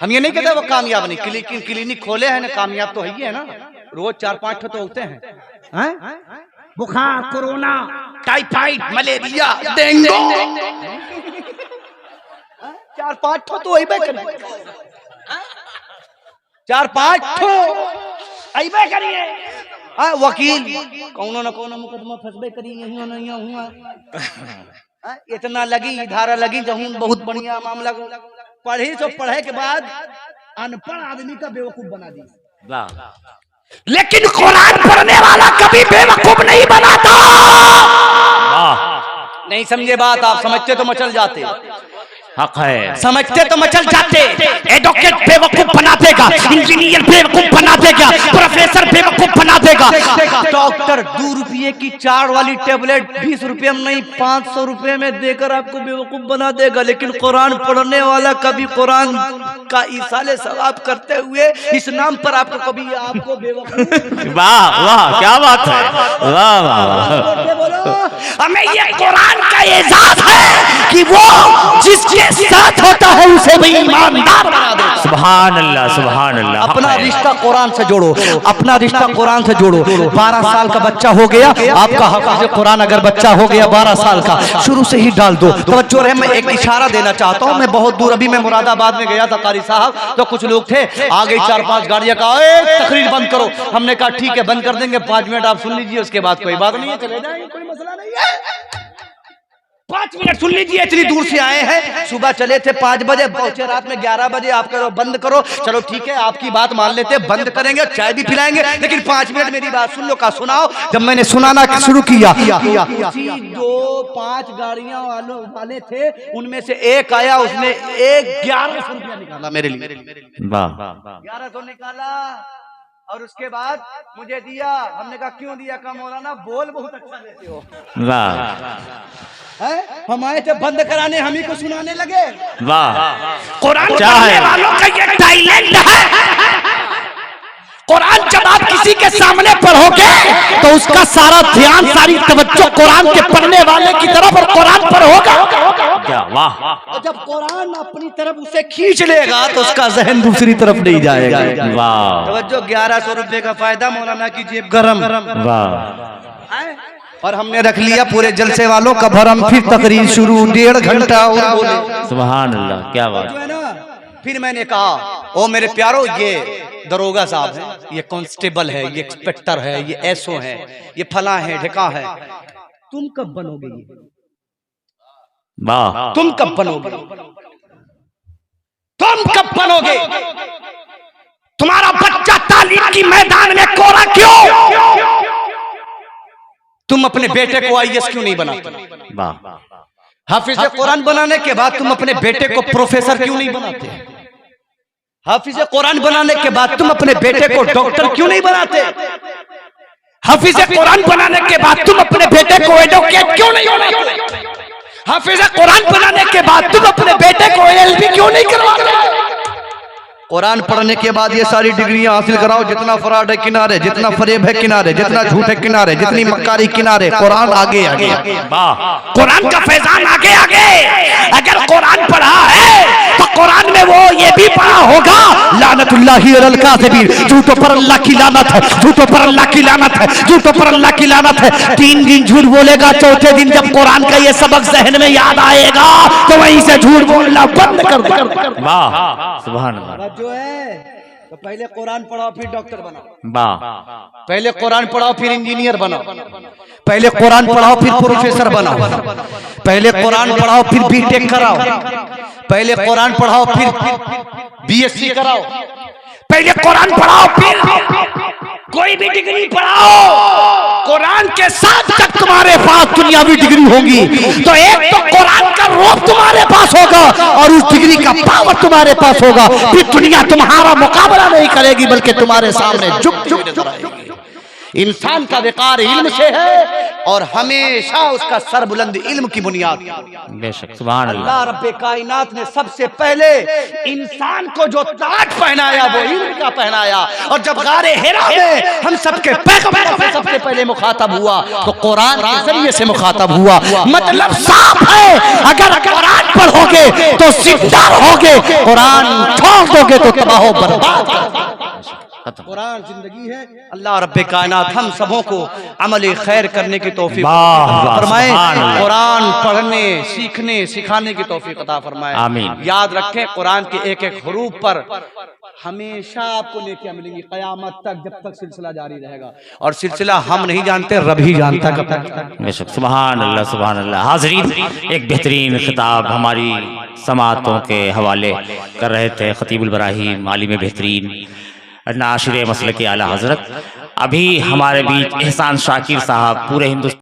हम ये नहीं कहते वो कामयाब नहीं, क्लिनिक खोले हैं ना, कामयाब तो है ना, रोज 4-5 तो होते हैं। बुखार, कोरोना, टाइफाइड, मलेरिया, डेंगू, 4-5 तो वही पे करिए, 4-5 करिए। वकील कौनो न कौनो मुकदमा फंसबे करी, यही हुआ। इतना लगी धारा लगी जहूं बहुत बढ़िया मामला। पढ़ी तो पढ़े के बाद अनपढ़ आदमी का बेवकूफ बना दी। लेकिन कुरान पढ़ने वाला कभी बेवकूफ नहीं बनाता। नहीं समझे बात आप, समझते तो मचल जाते, हक है, समझते तो मचल जाते। एडवोकेट बेवकूफ बना देगा, इंजीनियर बेवकूफ बना देगा, प्रोफेसर बेवकूफ बना देगा। डॉक्टर 2 रुपये की 4 वाली टेबलेट 20 रुपये में नहीं 500 रुपये में देकर आपको बेवकूफ बना देगा। लेकिन कुरान पढ़ने वाला कभी कुरान का इसाले सवाब करते हुए इस नाम पर आपको बेवकूफ। वाह वाह, क्या बात है, वाह वाह वाह। हमें ये कुरान का एजाज है कि वो जिसके साथ होता है उसे भी ईमानदार बना दे। सुभान अल्लाह, सुभान अल्लाह। अपना रिश्ता कुरान से जोड़ो, अपना रिश्ता कुरान से जोड़ो। 12 साल का बच्चा हो गया आपका, हाफिज कुरान अगर बच्चा हो गया 12 साल का, शुरू से ही डाल दो। तवज्जो रहे, मैं एक इशारा देना चाहता हूँ। मैं बहुत दूर, अभी मैं मुरादाबाद में गया था कारी साहब, तो कुछ लोग थे, आ गई 4-5 गाड़ियां, कहा तकरीर बंद करो। हमने कहा ठीक है बंद कर देंगे, 5 मिनट आप सुन लीजिए, उसके बाद कोई बात नहीं है, चले जाएंगे, कोई मसला नहीं है। 5 मिनट सुन लीजिए, इतनी दूर से आए हैं, सुबह चले थे 5 बजे, पहुंचे रात में 11 बजे। आप करो बंद करो, चलो ठीक है आपकी बात मान लेते, बंद करेंगे, चाय भी पिलाएंगे, लेकिन 5 मिनट मेरी बात सुन लो। का सुनाओ। जब मैंने सुनाना शुरू किया, 2-5 गाड़ियां वाले थे, उनमें से एक आया, उसने 1100 रुपया निकाला मेरे लिए। 1100 निकाला और उसके बाद मुझे दिया। हमने कहा क्यों दिया? कहा मौलाना बोल बहुत अच्छा लेते हो। वाह, हम आए थे बंद कराने, हम ही को सुनाने लगे। वाह, कुरान पढ़ने वालों का ये टैलेंट है। कुरान जब आप किसी के सामने पढ़ोगे तो उसका सारा ध्यान, सारी तवज्जो कुरान के पढ़ने वाले की तरफ और कुरान पर होगा। क्या वाह। और जब कुरान अपनी तरफ उसे खींच लेगा तो उसका जहन दूसरी तरफ नहीं जाएगा। वाह, तवज्जो। 1100 रुपए का फायदा, मौलाना की जेब गरम। वाह। और हमने रख लिया पूरे जलसे वालों का भरम। फिर तकरीर शुरू, 1.5 घंटा और बोले। सुभान अल्लाह, क्या बात। फिर मैंने कहा ओ मेरे प्यारो, ये दरोगा साहब है, ये कांस्टेबल है, ये इंस्पेक्टर है, ये एसओ है, ये फला है, ढका है, तुम कब बनोगे? वाह, तुम कब बनोगे? तुम कब बनोगे? तुम्हारा बच्चा तालीम की मैदान में कोरा क्यों? तुम अपने बेटे को आईएएस क्यों नहीं बनाते? वाह, हाफिज कुरान बनाने के बाद तुम अपने बेटे को प्रोफेसर क्यों नहीं बनाते? हाफिज कुरान बनाने के बाद तुम अपने बेटे को डॉक्टर क्यों नहीं बनाते? हाफिज कुरान बनाने के बाद तुम अपने बेटे को एडवोकेट क्यों नहीं बनाते? हाफिज कुरान बनाने के बाद तुम अपने बेटे को एलएलबी क्यों नहीं करवाते? कुरान पढ़ने के बाद ये सारी डिग्रियां हासिल कराओ, जितना फराड है किनारे, जितना फरेब है किनारे, जितना झूठ है किनारे, जितनी मक्कारी किनारे, कुरान आगे आगे। कुरान का फैजान आगे आगे। अगर कुरान पढ़ा है तो कुरान में वो ये भी पढ़ा होगा, लानतुल्लाहि अलल काज़िबीन, झूठों पर अल्लाह की लानत है, झूठों पर अल्लाह की लानत है, झूठों पर अल्लाह की लानत है। 3 दिन झूठ बोलेगा, चौथे दिन जब कुरान का ये सबक जहन में याद आएगा तो वहीं से झूठ बोलना बंद कर दे। वाह सुभान अल्लाह। जो है तो पहले कुरान पढ़ाओ फिर डॉक्टर बनाओ, वाह पहले कुरान पढ़ाओ फिर इंजीनियर बनाओ, पहले कुरान पढ़ाओ फिर प्रोफेसर बनाओ, पहले कुरान पढ़ाओ फिर बीटेक कराओ, पहले कुरान पढ़ाओ फिर बीएससी कराओ, पहले कुरान पढ़ाओ फिर कोई भी डिग्री पढ़ाओ। कुरान के साथ जब तुम्हारे पास दुनियावी डिग्री होगी तो एक तो कुरान का रूप तुम्हारे पास होगा और उस डिग्री का पावर तुम्हारे पास होगा। फिर दुनिया तुम्हारा मुकाबला नहीं करेगी बल्कि तुम्हारे सामने झुक झुक नजर आएगी। इंसान का विकार इल्म से है और हमेशा उसका सर बुलंद इल्म की बुनियाद। बेशक सुभान अल्लाह। अल्लाह रब्बे कायनात ने सबसे पहले इंसान को जो ताज पहनाया वो इल्म का पहनाया, और जब गारे हिरा में हम सबके पैगंबर से सबसे पहले मुखातब हुआ तो कुरान के जरिए से मुखातब हुआ। मतलब साफ है, अगर कुरान पढ़ोगे तो जिंदा रहोगे, कुरान छोड़ दोगे तो तबाह बर्बाद। कुरान जिंदगी है। अल्लाह रब्बे कायनात हम सबों को अमल खैर करने की तौफीक फरमाए, कुरान पढ़ने सीखने सिखाने की तौफीक अता फरमाए। आमीन। याद रखें कुरान के एक एक हरूफ पर हमेशा आपको नेकियां मिलेंगी क़यामत तक, जब तक सिलसिला जारी रहेगा। और सिलसिला हम नहीं जानते, रब ही जानता कब तक। बेशक सुभान अल्लाह सुभान अल्लाह। हाज़रीन, एक बेहतरीन खिताब हमारी समातों के हवाले कर रहे थे खतीबुल बराहीम आलिम बेहतरीन नाशिर मसलक आला हज़रत। अभी हमारे बीच एहसान शाकिर साहब पूरे हिंदुस्तान